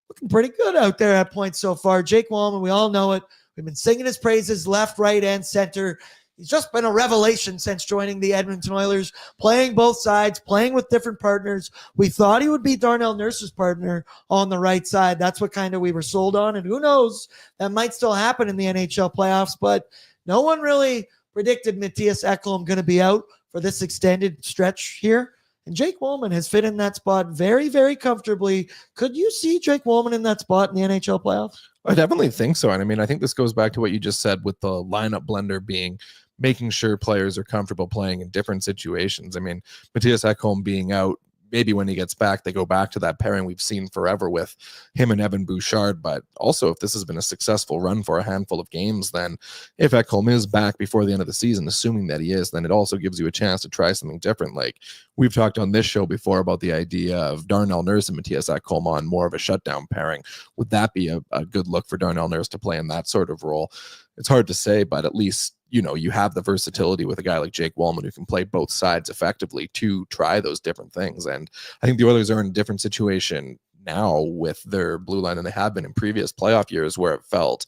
Speaker 1: looking pretty good out there at points so far. Jake Wallman, we all know it. We've been singing his praises left, right, and center. He's just been a revelation since joining the Edmonton Oilers, playing both sides, playing with different partners. We thought he would be Darnell Nurse's partner on the right side. That's what kind of we were sold on. And who knows, that might still happen in the NHL playoffs. But no one really predicted Matthias Ekholm going to be out for this extended stretch here. And Jake Wallman has fit in that spot very, very comfortably. Could you see Jake Wallman in that spot in the NHL playoffs?
Speaker 2: I definitely think so. And I mean, I think this goes back to what you just said with the lineup blender being making sure players are comfortable playing in different situations. I mean, Matthias Ekholm being out, maybe when he gets back, they go back to that pairing we've seen forever with him and Evan Bouchard. But also, if this has been a successful run for a handful of games, then if Ekholm is back before the end of the season, assuming that he is, then it also gives you a chance to try something different. Like we've talked on this show before about the idea of Darnell Nurse and Matthias Ekholm on more of a shutdown pairing. Would that be a good look for Darnell Nurse to play in that sort of role? It's hard to say, but at least, you know, you have the versatility with a guy like Jake Wallman who can play both sides effectively to try those different things. And I think the Oilers are in a different situation now with their blue line than they have been in previous playoff years, where it felt,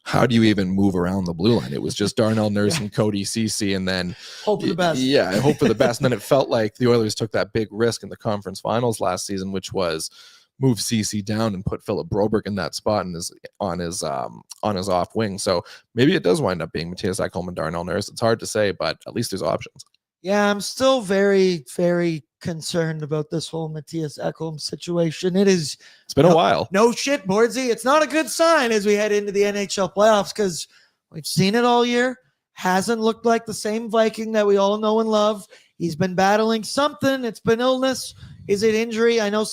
Speaker 2: how do you even move around the blue line? It was just Darnell Nurse and Cody Ceci, and then
Speaker 1: hope for the best.
Speaker 2: Yeah, I hope for the best. And then it felt like the Oilers took that big risk in the conference finals last season, which was move CC down and put Philip Broberg in that spot and on his off wing. So maybe it does wind up being Matthias Ekholm and Darnell Nurse. It's hard to say, but at least there's options.
Speaker 1: Yeah, I'm still very, very concerned about this whole Matthias Ekholm situation. It's
Speaker 2: been a while.
Speaker 1: No shit, Bordzy. It's not a good sign as we head into the NHL playoffs, because we've seen it all year. Hasn't looked like the same Viking that we all know and love. He's been battling something. It's been illness. Is it injury? I know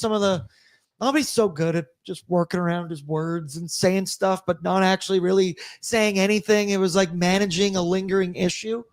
Speaker 1: Bobby's so good at just working around his words and saying stuff, but not actually really saying anything. It was like managing a lingering issue.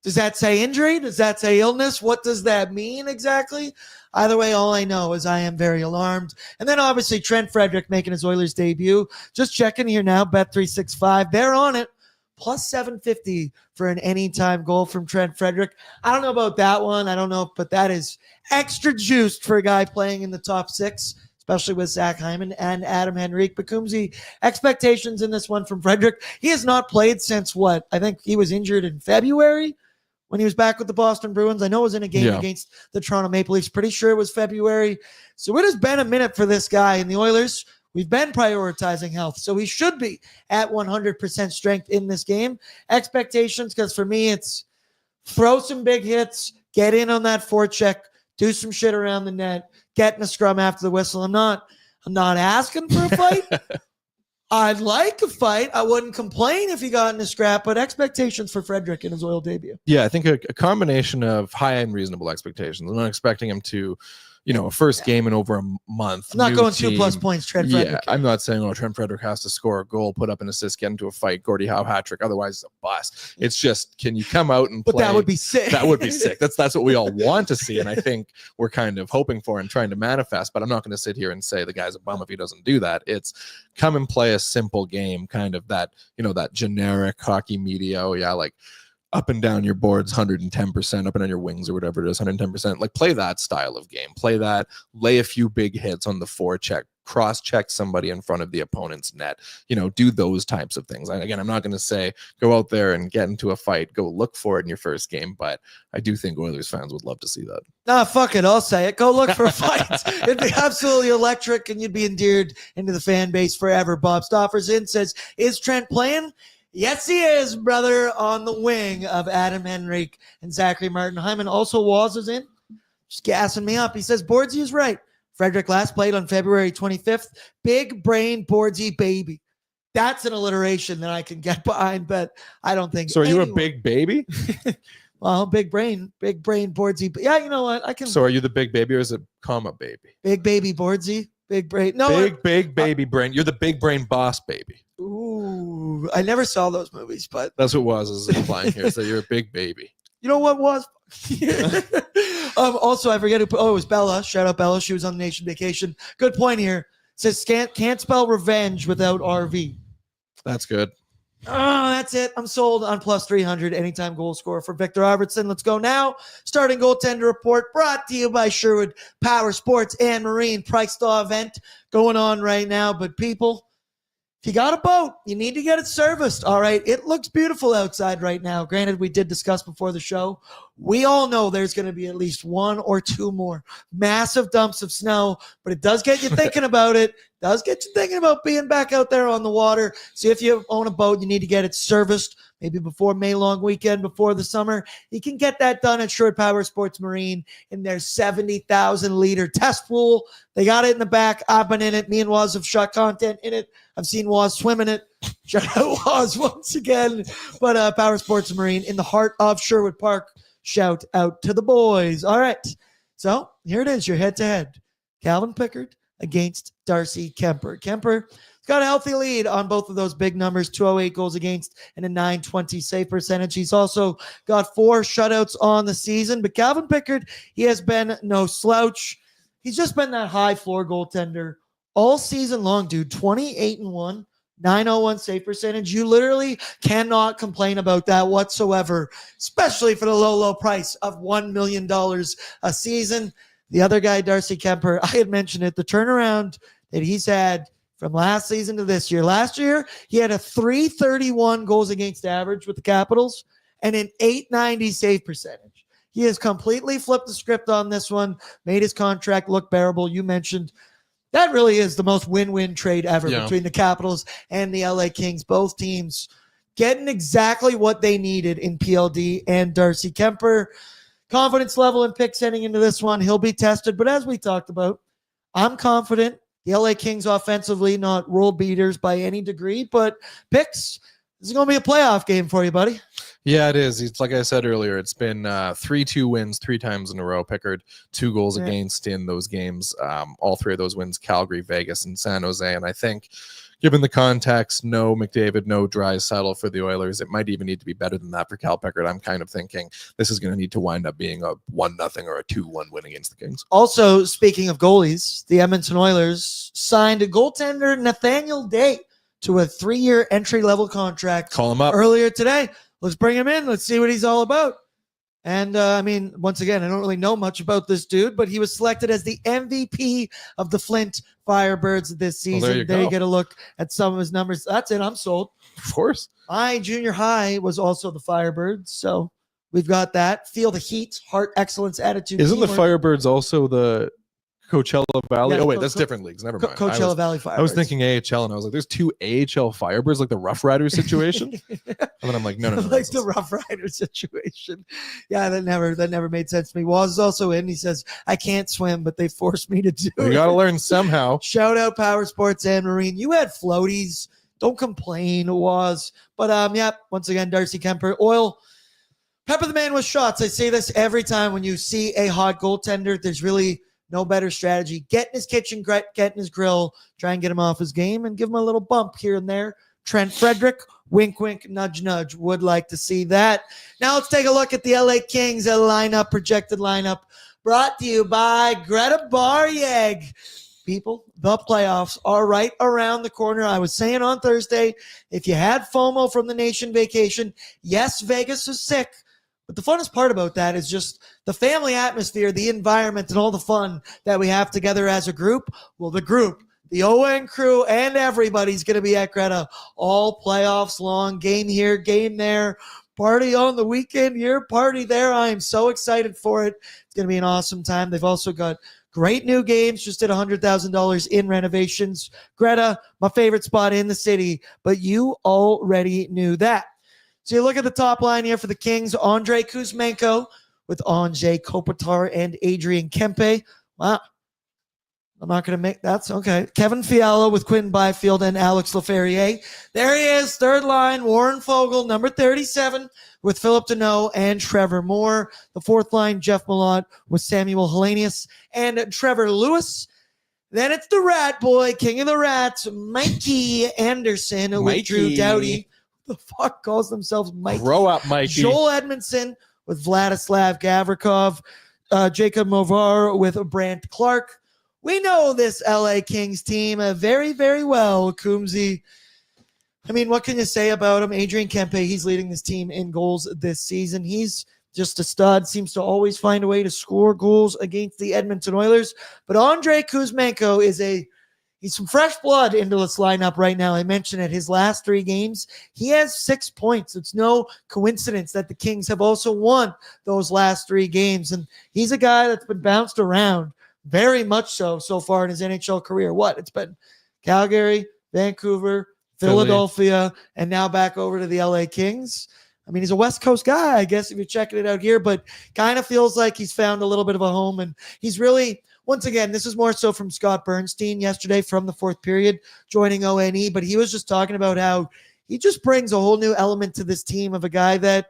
Speaker 1: Does that say injury? Does that say illness? What does that mean exactly? Either way, all I know is I am very alarmed. And then obviously Trent Frederic making his Oilers debut. Just checking here now, Bet365. They're on it. Plus 750 for an anytime goal from Trent Frederic. I don't know about that one. I don't know, but that is extra juiced for a guy playing in the top 6. especially with Zach Hyman and Adam Henrique. But Coomzy, expectations in this one from Frederic. He has not played since what? I think he was injured in February when he was back with the Boston Bruins. I know it was in a game against the Toronto Maple Leafs. Pretty sure it was February. So it has been a minute for this guy. And the Oilers, we've been prioritizing health. So he should be at 100% strength in this game. Expectations, because for me, it's throw some big hits, get in on that forecheck, do some shit around the net, get in a scrum after the whistle. I'm not asking for a fight. I'd like a fight. I wouldn't complain if he got in a scrap, but expectations for Frederic in his Oil debut.
Speaker 2: Yeah, I think a combination of high and reasonable expectations. I'm not expecting him to, a first game in over a month.
Speaker 1: I'm not going 2+ points, Trent Frederic.
Speaker 2: Yeah, I'm not saying, Trent Frederic has to score a goal, put up an assist, get into a fight, Gordie Howe hat trick, otherwise it's a bust. It's just, can you come out and play?
Speaker 1: But that would be sick.
Speaker 2: That would be sick. That's what we all want to see, and I think we're kind of hoping for and trying to manifest, but I'm not going to sit here and say the guy's a bum if he doesn't do that. It's come and play a simple game, kind of that, that generic hockey media, like up and down your boards 110%, up and down your wings or whatever it is, 110%. Like, play that style of game. Play that, lay a few big hits on the forecheck, cross-check somebody in front of the opponent's net, do those types of things. Again, I'm not going to say go out there and get into a fight, go look for it in your first game, but I do think Oilers fans would love to see that.
Speaker 1: Nah, fuck it, I'll say it. Go look for a fight. It'd be absolutely electric, and you'd be endeared into the fan base forever. Bob Stoffers in says, is Trent playing? Yes, he is, brother, on the wing of Adam Henrique and Zachary Martin. Hyman also is in, just gassing me up. He says, Bordzy is right. Frederic last played on February 25th. Big brain Bordzy baby. That's an alliteration that I can get behind, but I don't think
Speaker 2: so. Are you a big baby?
Speaker 1: Well, big brain Bordzy. Yeah, you know what? I can.
Speaker 2: So are you the big baby or is it comma baby?
Speaker 1: Big baby Bordzy. Big brain. No,
Speaker 2: big baby brain. You're the big brain boss baby.
Speaker 1: Ooh, I never saw those movies, but
Speaker 2: that's what it was. Is implying here so you're a big baby.
Speaker 1: You know what was? Also, I forget who. It was Bella. Shout out Bella. She was on the nation vacation. Good point here. It says can't spell revenge without RV.
Speaker 2: That's good.
Speaker 1: Oh, that's it. I'm sold on plus 300 anytime goal scorer for Victor Albertson. Let's go now. Starting goaltender report brought to you by Sherwood Power Sports and Marine Price Thaw event going on right now. But people, if you got a boat, you need to get it serviced. All right. It looks beautiful outside right now. Granted, we did discuss before the show. We all know there's going to be at least one or two more massive dumps of snow, but it does get you thinking about it. Does get you thinking about being back out there on the water. So if you own a boat, you need to get it serviced maybe before May long weekend, before the summer. You can get that done at Sherwood Power Sports Marine in their 70,000 liter test pool. They got it in the back. I've been in it. Me and Waz have shot content in it. I've seen Waz swim in it. Shout out Waz once again. But Power Sports Marine in the heart of Sherwood Park. Shout out to the boys. All right. So here it is, your head-to-head. Calvin Pickard against Darcy Kemper. Kemper's got a healthy lead on both of those big numbers, 208 goals against and a 920 save percentage. He's also got 4 shutouts on the season. But Calvin Pickard, he has been no slouch. He's just been that high floor goaltender all season long, dude. 28-1. 901 save percentage. You literally cannot complain about that whatsoever, especially for the low price of $1 million a season. The other guy, Darcy Kemper, I had mentioned it, the turnaround that he's had from last season to this year. Last year, he had a 331 goals against average with the Capitals and an 890 save percentage. He has completely flipped the script on this one, made his contract look bearable. You mentioned that really is the most win-win trade ever between the Capitals and the LA Kings. Both teams getting exactly what they needed in PLD and Darcy Kemper. Confidence level and picks heading into this one. He'll be tested. But as we talked about, I'm confident the LA Kings offensively, not world beaters by any degree, but picks. This is going to be a playoff game for you, buddy.
Speaker 2: Yeah, it is. It's like I said earlier, it's been 3-2 wins 3 times in a row. Pickard, 2 goals against in those games. All 3 of those wins, Calgary, Vegas, and San Jose. And I think given the context, no McDavid, no Draisaitl for the Oilers, it might even need to be better than that for Cal Pickard. I'm kind of thinking this is going to need to wind up being a 1-0 or a 2-1 win against the Kings.
Speaker 1: Also, speaking of goalies, the Edmonton Oilers signed a goaltender, Nathaniel Day, to a 3-year entry-level contract.
Speaker 2: Call him up
Speaker 1: earlier today. Let's bring him in. Let's see what he's all about. And once again, I don't really know much about this dude, but he was selected as the MVP of the Flint Firebirds this season.
Speaker 2: There you go.
Speaker 1: get a look at some of his numbers. That's it. I'm sold.
Speaker 2: Of course.
Speaker 1: My junior high was also the Firebirds, so we've got that. Feel the heat, heart, excellence, attitude.
Speaker 2: Isn't
Speaker 1: teamwork.
Speaker 2: the Firebirds also the Coachella Valley?
Speaker 1: Yeah,
Speaker 2: that's different leagues. Never mind.
Speaker 1: Coachella Valley Firebirds.
Speaker 2: I was thinking AHL, and I was like, "There's two AHL Firebirds, like the Rough Riders situation." And then I'm like, "No,
Speaker 1: like the Rough Rider situation." Yeah, that never made sense to me. Waz is also in. He says, "I can't swim, but they forced me to do it."
Speaker 2: You got to learn somehow.
Speaker 1: Shout out Power Sports and Marine. You had floaties. Don't complain, Waz. But once again, Darcy Kemper, Oil. Pepper the man with shots. I say this every time when you see a hot goaltender. There's really no better strategy. Get in his kitchen, get in his grill, try and get him off his game and give him a little bump here and there. Trent Frederic, wink, wink, nudge, nudge. Would like to see that. Now let's take a look at the LA Kings projected lineup, brought to you by Greta Baryeg. People, the playoffs are right around the corner. I was saying on Thursday, if you had FOMO from the nation vacation, yes, Vegas is sick. But the funnest part about that is just the family atmosphere, the environment, and all the fun that we have together as a group. Well, the group, the ON crew, and everybody's going to be at Greta all playoffs long. Game here, game there. Party on the weekend here, party there. I am so excited for it. It's going to be an awesome time. They've also got great new games. Just did $100,000 in renovations. Greta, my favorite spot in the city, but you already knew that. So you look at the top line here for the Kings, Andrei Kuzmenko with Anze Kopitar and Adrian Kempe. Wow. I'm not going to make that's okay. Kevin Fiala with Quinn Byfield and Alex Laferriere. There he is, third line, Warren Fogle, number 37 with Philip Deneau and Trevor Moore. The fourth line, Jeff Malott with Samuel Hellenius and Trevor Lewis. Then it's the Rat Boy, King of the Rats, Mikey Anderson with Drew Doughty. The fuck calls themselves Mikey?
Speaker 2: Grow up, Mikey.
Speaker 1: Joel Edmondson with Vladislav Gavrikov, Jacob Movar with Brant Clark. We know this LA Kings team very, very well. Coomzy. What can you say about him? Adrian Kempe, he's leading this team in goals this season. He's just a stud, seems to always find a way to score goals against the Edmonton Oilers. But Andrei Kuzmenko he's some fresh blood into this lineup right now. I mentioned it. His last 3 games, he has 6 points. It's no coincidence that the Kings have also won those last 3 games. And he's a guy that's been bounced around very much so far in his NHL career. It's been Calgary, Vancouver, Philadelphia, and now back over to the LA Kings. He's a West Coast guy, I guess, if you're checking it out here, but kind of feels like he's found a little bit of a home. And he's really, once again, this is more so from Scott Bernstein yesterday from the fourth period, joining ONE, but he was just talking about how he just brings a whole new element to this team of a guy that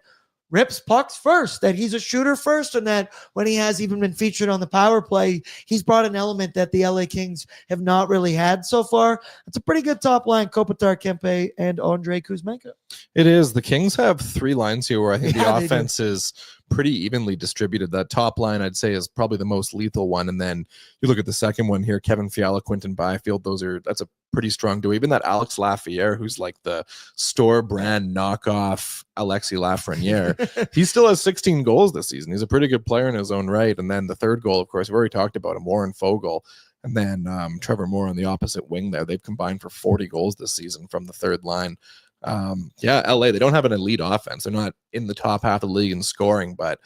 Speaker 1: rips pucks first, that he's a shooter first, and that when he has even been featured on the power play, he's brought an element that the LA Kings have not really had so far. It's a pretty good top line, Kopitar, Kempe, and Andrei Kuzmenko. It
Speaker 2: is. The Kings have 3 lines here where I think the offense is pretty evenly distributed. That top line, I'd say, is probably the most lethal one. And then you look at the second one here, Kevin Fiala, Quinton Byfield. That's a pretty strong duo. Even that Alex Lafreniere, who's like the store brand knockoff Alexis Lafreniere, he still has 16 goals this season. He's a pretty good player in his own right. And then the third goal, of course, we already talked about him, Warren Fogle. And then Trevor Moore on the opposite wing there. They've combined for 40 goals this season from the third line. LA, they don't have an elite offense. They're not in the top half of the league in scoring, but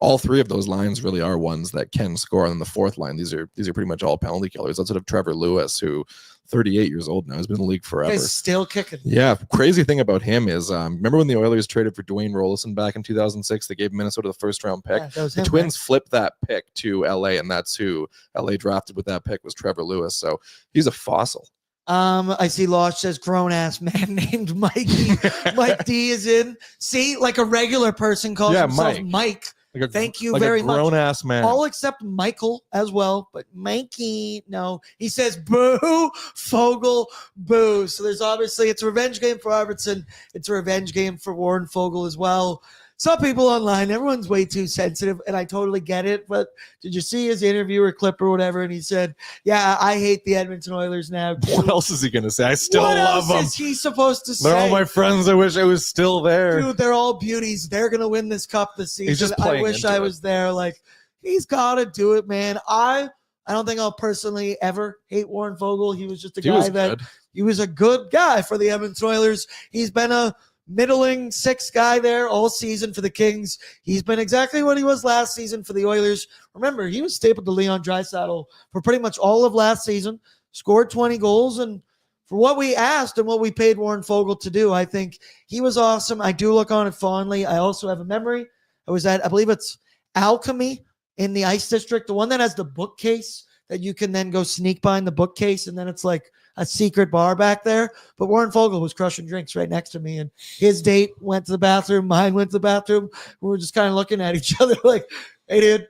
Speaker 2: all 3 of those lines really are ones that can score. And then the fourth line, these are pretty much all penalty killers. Outside of Trevor Lewis, who 38 years old now, has been in the league forever.
Speaker 1: He's still kicking.
Speaker 2: Yeah, crazy thing about him is, remember when the Oilers traded for Dwayne Rollison back in 2006? They gave Minnesota the first round pick. The Twins flipped that pick to LA, and that's who LA drafted with that pick was Trevor Lewis. So he's a fossil.
Speaker 1: I see Losh says grown ass man named Mikey. Mike D is in. See, like a regular person calls himself Mike. Thank you very much.
Speaker 2: Grown ass man.
Speaker 1: All except Michael as well, but Mikey, no. He says boo, Fogle, boo. So there's obviously, it's a revenge game for Robertson. It's a revenge game for Warren Fogle as well. some people online, everyone's way too sensitive, and I totally get it. But did you see his interview or clip or whatever? And he said, "Yeah, I hate the Edmonton Oilers now."
Speaker 2: What else is he gonna say? I still
Speaker 1: what
Speaker 2: love them.
Speaker 1: What else is he supposed to say?
Speaker 2: They're all my friends. I wish I was still there.
Speaker 1: Dude, they're all beauties. They're gonna win this cup this season.
Speaker 2: He's just playing
Speaker 1: I wish
Speaker 2: into
Speaker 1: I
Speaker 2: it.
Speaker 1: was there. Like, he's got to do it, man. I don't think I'll personally ever hate Warren Fogle. He was just a guy that
Speaker 2: good.
Speaker 1: he was a good guy for the Edmonton Oilers. He's been a middling sixth guy there all season for the Kings. He's been exactly what he was last season for the Oilers. Remember, he was stapled to Leon Draisaitl for pretty much all of last season, scored 20 goals, and for what we asked and what we paid Warren Fogle to do, I think he was awesome. I do look on it fondly. I also have a memory. I was at, I believe it's Alchemy in the Ice District, the one that has the bookcase that you can then go sneak behind the bookcase, and then it's like a secret bar back there. But Warren Fogle was crushing drinks right next to me, and his date went to the bathroom, mine went to the bathroom. We were just kind of looking at each other like, "Hey, dude,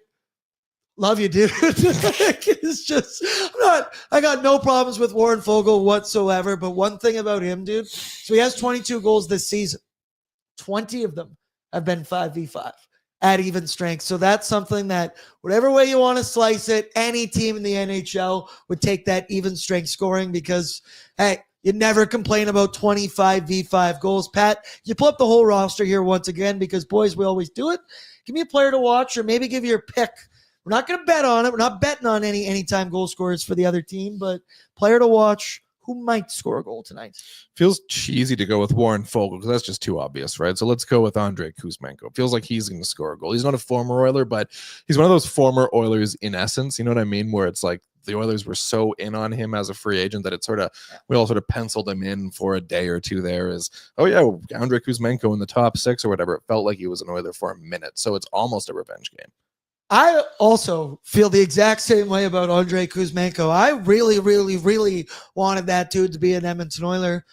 Speaker 1: love you, dude." It's just, I got no problems with Warren Fogle whatsoever. But one thing about him, dude, so he has 22 goals this season. 20 of them have been 5v5 at even strength. So that's something that, whatever way you want to slice it, any team in the NHL would take that even strength scoring because, hey, you never complain about 25v5 goals. Pat, you pull up the whole roster here once again because, boys, we always do it. Give me a player to watch or maybe give you your pick. We're not going to bet on it. We're not betting on any anytime goal scorers for the other team, but player to watch who might score a goal tonight.
Speaker 2: Feels cheesy to go with Warren Fogle because that's just too obvious, right? So let's go with Andrei Kuzmenko. Feels like he's going to score a goal. He's not a former Oiler, but he's one of those former Oilers in essence. You know what I mean? Where it's like the Oilers were so in on him as a free agent that it we all sort of penciled him in for a day or two there as, oh yeah, Andrei Kuzmenko in the top 6 or whatever. It felt like he was an Oiler for a minute. So it's almost a revenge game.
Speaker 1: I also feel the exact same way about Andrei Kuzmenko. I really, really, really wanted that dude to be an Edmonton Oiler.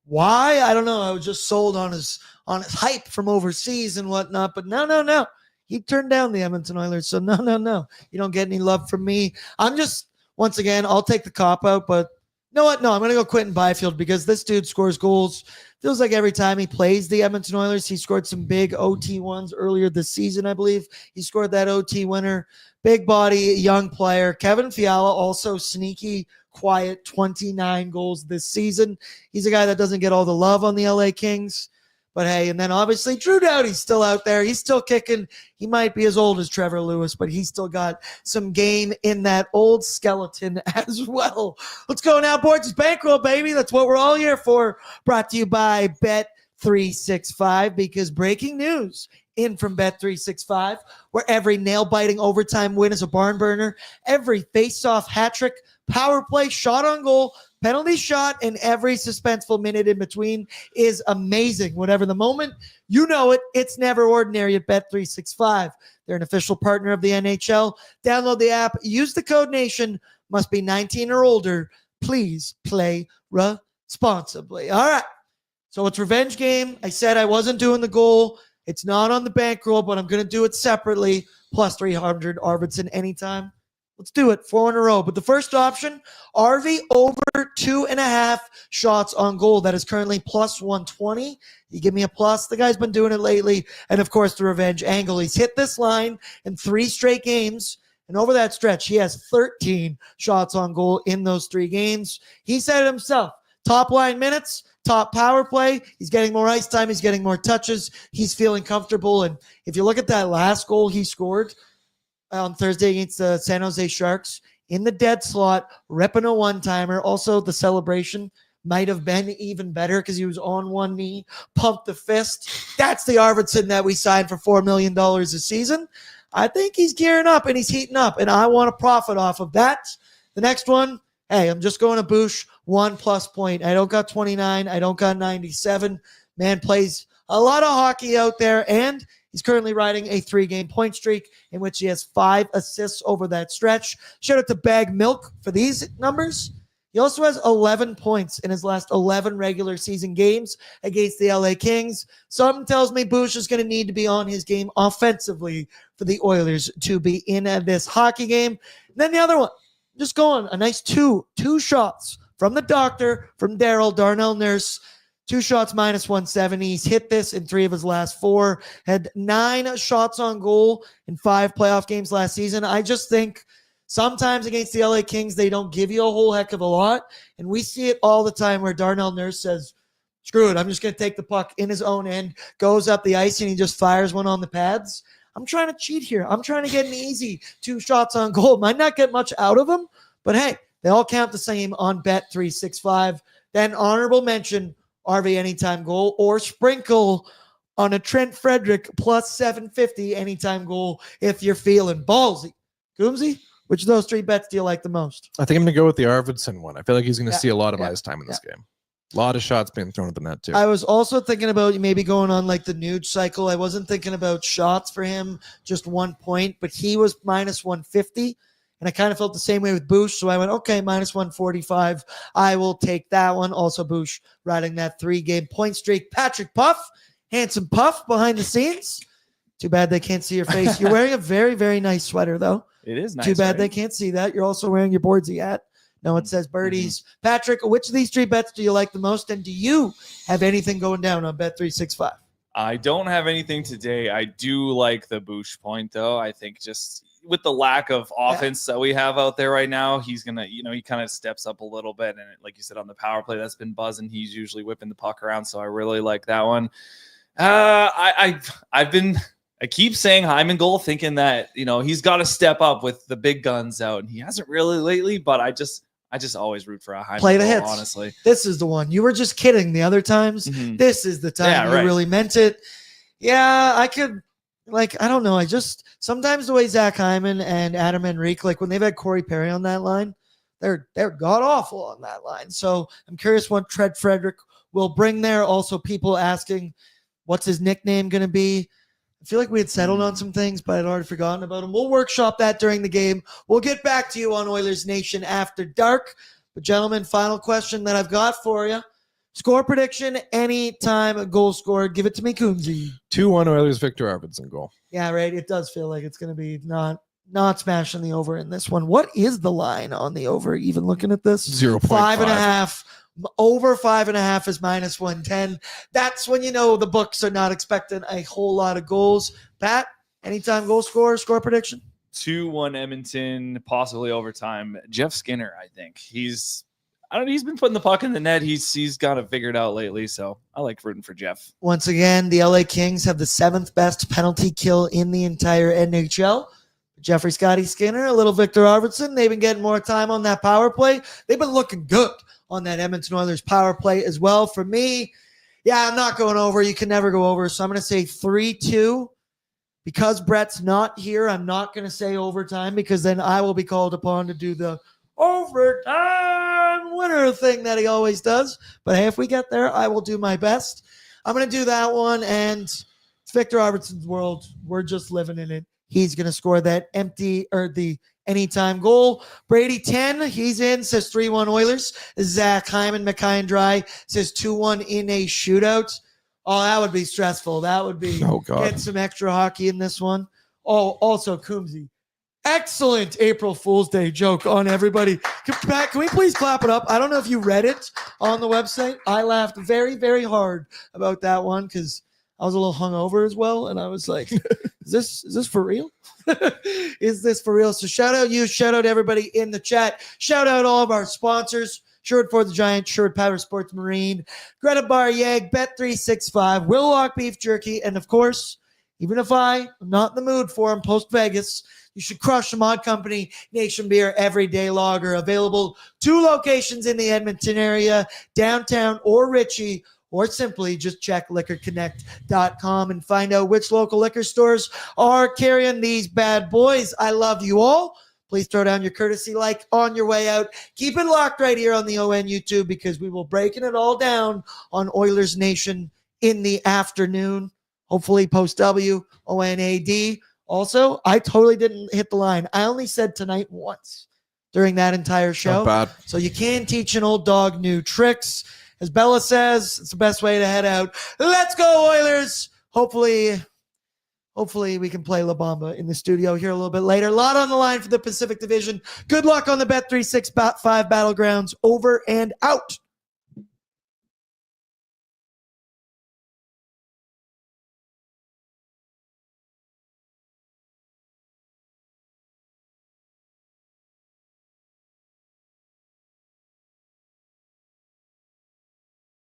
Speaker 1: Why? I don't know. I was just sold on his hype from overseas and whatnot. But no. He turned down the Edmonton Oilers. So no. You don't get any love from me. I'm just, once again, I'll take the cop out. But you know what? No, I'm going to go Quentin Byfield because this dude scores goals. Feels like every time he plays the Edmonton Oilers, he scored some big OT ones earlier this season, I believe. He scored that OT winner. Big body, young player. Kevin Fiala, also sneaky, quiet, 29 goals this season. He's a guy that doesn't get all the love on the LA Kings. But hey, and then obviously Drew Doughty's still out there. He's still kicking. He might be as old as Trevor Lewis, but he's still got some game in that old skeleton as well. Let's go now, boards. It's bankroll, baby. That's what we're all here for. Brought to you by Bet365 because breaking news in from Bet365, where every nail-biting overtime win is a barn burner, every face-off hat trick, power play, shot on goal, penalty shot, and every suspenseful minute in between is amazing. Whatever the moment, you know it. It's never ordinary at Bet365. They're an official partner of the NHL. Download the app. Use the code NATION. Must be 19 or older. Please play responsibly. All right. So it's revenge game. I said I wasn't doing the goal. It's not on the bankroll, but I'm going to do it separately. Plus 300 Arvidsson anytime. Let's do it. 4 in a row. But the first option, RV over 2.5 shots on goal. That is currently plus 120. You give me a plus. The guy's been doing it lately. And, of course, the revenge angle. He's hit this line in 3 straight games. And over that stretch, he has 13 shots on goal in those 3 games. He said it himself. Top line minutes, top power play. He's getting more ice time. He's getting more touches. He's feeling comfortable. And if you look at that last goal he scored on Thursday against the San Jose Sharks, in the dead slot, ripping a one-timer. Also, the celebration might have been even better because he was on one knee, pumped the fist. That's the Arvidsson that we signed for $4 million a season. I think he's gearing up and he's heating up, and I want to profit off of that. The next one, hey, I'm just going to Boosh, 1+ point. I don't got 29. I don't got 97. Man plays a lot of hockey out there, and he's currently riding a 3-game point streak in which he has 5 assists over that stretch. Shout out to Bag Milk for these numbers. He also has 11 points in his last 11 regular season games against the LA Kings. Something tells me Bush is going to need to be on his game offensively for the Oilers to be in this hockey game. And then the other one, just going a nice two shots from the doctor, from Darnell Nurse. 2 shots minus 170. He's hit this in 3 of his last 4. Had 9 shots on goal in 5 playoff games last season. I just think sometimes against the LA Kings, they don't give you a whole heck of a lot. And we see it all the time where Darnell Nurse says, screw it, I'm just going to take the puck in his own end, goes up the ice, and he just fires one on the pads. I'm trying to cheat here. I'm trying to get an easy 2 shots on goal. Might not get much out of him, but hey, they all count the same on Bet365. Then honorable mention, RV anytime goal, or sprinkle on a Trent Frederic plus 750 anytime goal if you're feeling ballsy. Coomzy, which of those 3 bets do you like the most?
Speaker 2: I think I'm going to go with the Arvidsson one. I feel like he's going to see a lot of
Speaker 1: Yeah.
Speaker 2: ice time in this game. A lot of shots being thrown at the net, too.
Speaker 1: I was also thinking about maybe going on like the Nuge cycle. I wasn't thinking about shots for him, just 1 point, but he was minus 150. And I kind of felt the same way with Bush. So I went, okay, minus 145. I will take that one. Also, Bush riding that 3-game point streak. Patrick Puff, handsome Puff behind the scenes. Too bad they can't see your face. You're wearing a very, very nice sweater, though.
Speaker 3: It is nice.
Speaker 1: Too bad
Speaker 3: right?
Speaker 1: they can't see that. You're also wearing your Bordzy hat. No, it says Birdies. Patrick, which of these 3 bets do you like the most? And do you have anything going down on Bet365?
Speaker 3: I don't have anything today. I do like the Bush point, though. I think just with the lack of offense that we have out there right now, he's going to, he kind of steps up a little bit. And like you said, on the power play, that's been buzzing. He's usually whipping the puck around. So I really like that one. I keep saying Hyman goal, thinking that, he's got to step up with the big guns out. And he hasn't really lately, but I just always root for a Hyman
Speaker 1: Play the
Speaker 3: goal,
Speaker 1: hits.
Speaker 3: honestly.
Speaker 1: This is the one. You were just kidding the other times.
Speaker 3: Mhm.
Speaker 1: This is the time you really meant it. Yeah, I could, I don't know. Sometimes the way Zach Hyman and Adam Henrique, when they've had Corey Perry on that line, they're god-awful on that line. So I'm curious what Trent Frederic will bring there. Also, people asking, what's his nickname going to be? I feel like we had settled on some things, but I'd already forgotten about them. We'll workshop that during the game. We'll get back to you on Oilers Nation After Dark. But gentlemen, final question that I've got for you. Score prediction, anytime a goal scored. Give it to me, Coomzy.
Speaker 2: 2-1 Oilers, Victor Arvidsson goal.
Speaker 1: Yeah, right. It does feel like it's going to be not smashing the over in this one. What is the line on the over? Even looking at this,
Speaker 2: 0.5.
Speaker 1: 5.5. Over 5.5 is minus 110. That's when the books are not expecting a whole lot of goals. Pat, anytime goal score prediction?
Speaker 3: 2-1 Edmonton, possibly overtime. Jeff Skinner, I think. He's been putting the puck in the net. He's got it figured out lately, so I like rooting for Jeff.
Speaker 1: Once again, the LA Kings have the 7th best penalty kill in the entire NHL. Jeffrey Scotty Skinner, a little Victor Arvidsson. They've been getting more time on that power play. They've been looking good on that Edmonton Oilers power play as well. For me, I'm not going over. You can never go over. So I'm going to say 3-2. Because Brett's not here, I'm not going to say overtime because then I will be called upon to do the overtime winner thing that he always does. But hey, if we get there, I will do my best. I'm going to do that one, and it's Victor Arvidsson's world. We're just living in it. He's going to score that the anytime goal. Brady 10, he's in, says 3-1 Oilers. Zach Hyman, McKay Dry says 2-1 in a shootout. Oh, that would be stressful. That would be get some extra hockey in this one. Oh, also Coomzy. Excellent April Fool's Day joke on everybody. Pat, can we please clap it up? I don't know if you read it on the website. I laughed very, very hard about that one because I was a little hungover as well. And I was like, is this for real? Is this for real? So shout out you, shout out everybody in the chat. Shout out all of our sponsors. Sherwood for the Giant, Sherwood Power Sports Marine, Greta Bar Yag, Bet365, Willock Beef Jerky, and of course, even if I'm not in the mood for them post-Vegas, you should crush the Mod Company Nation Beer Everyday Lager. Available 2 locations in the Edmonton area, downtown or Ritchie, or simply just check liquorconnect.com and find out which local liquor stores are carrying these bad boys. I love you all. Please throw down your courtesy like on your way out. Keep it locked right here on the ON YouTube because we will breaking it all down on Oilers Nation in the afternoon. Hopefully post W, ONAD. Also, I totally didn't hit the line. I only said tonight once during that entire show.
Speaker 2: Not bad. So
Speaker 1: you can teach an old dog new tricks. As Bella says, it's the best way to head out. Let's go, Oilers. Hopefully we can play La Bamba in the studio here a little bit later. A lot on the line for the Pacific Division. Good luck on the Bet365 Battlegrounds. Over and out.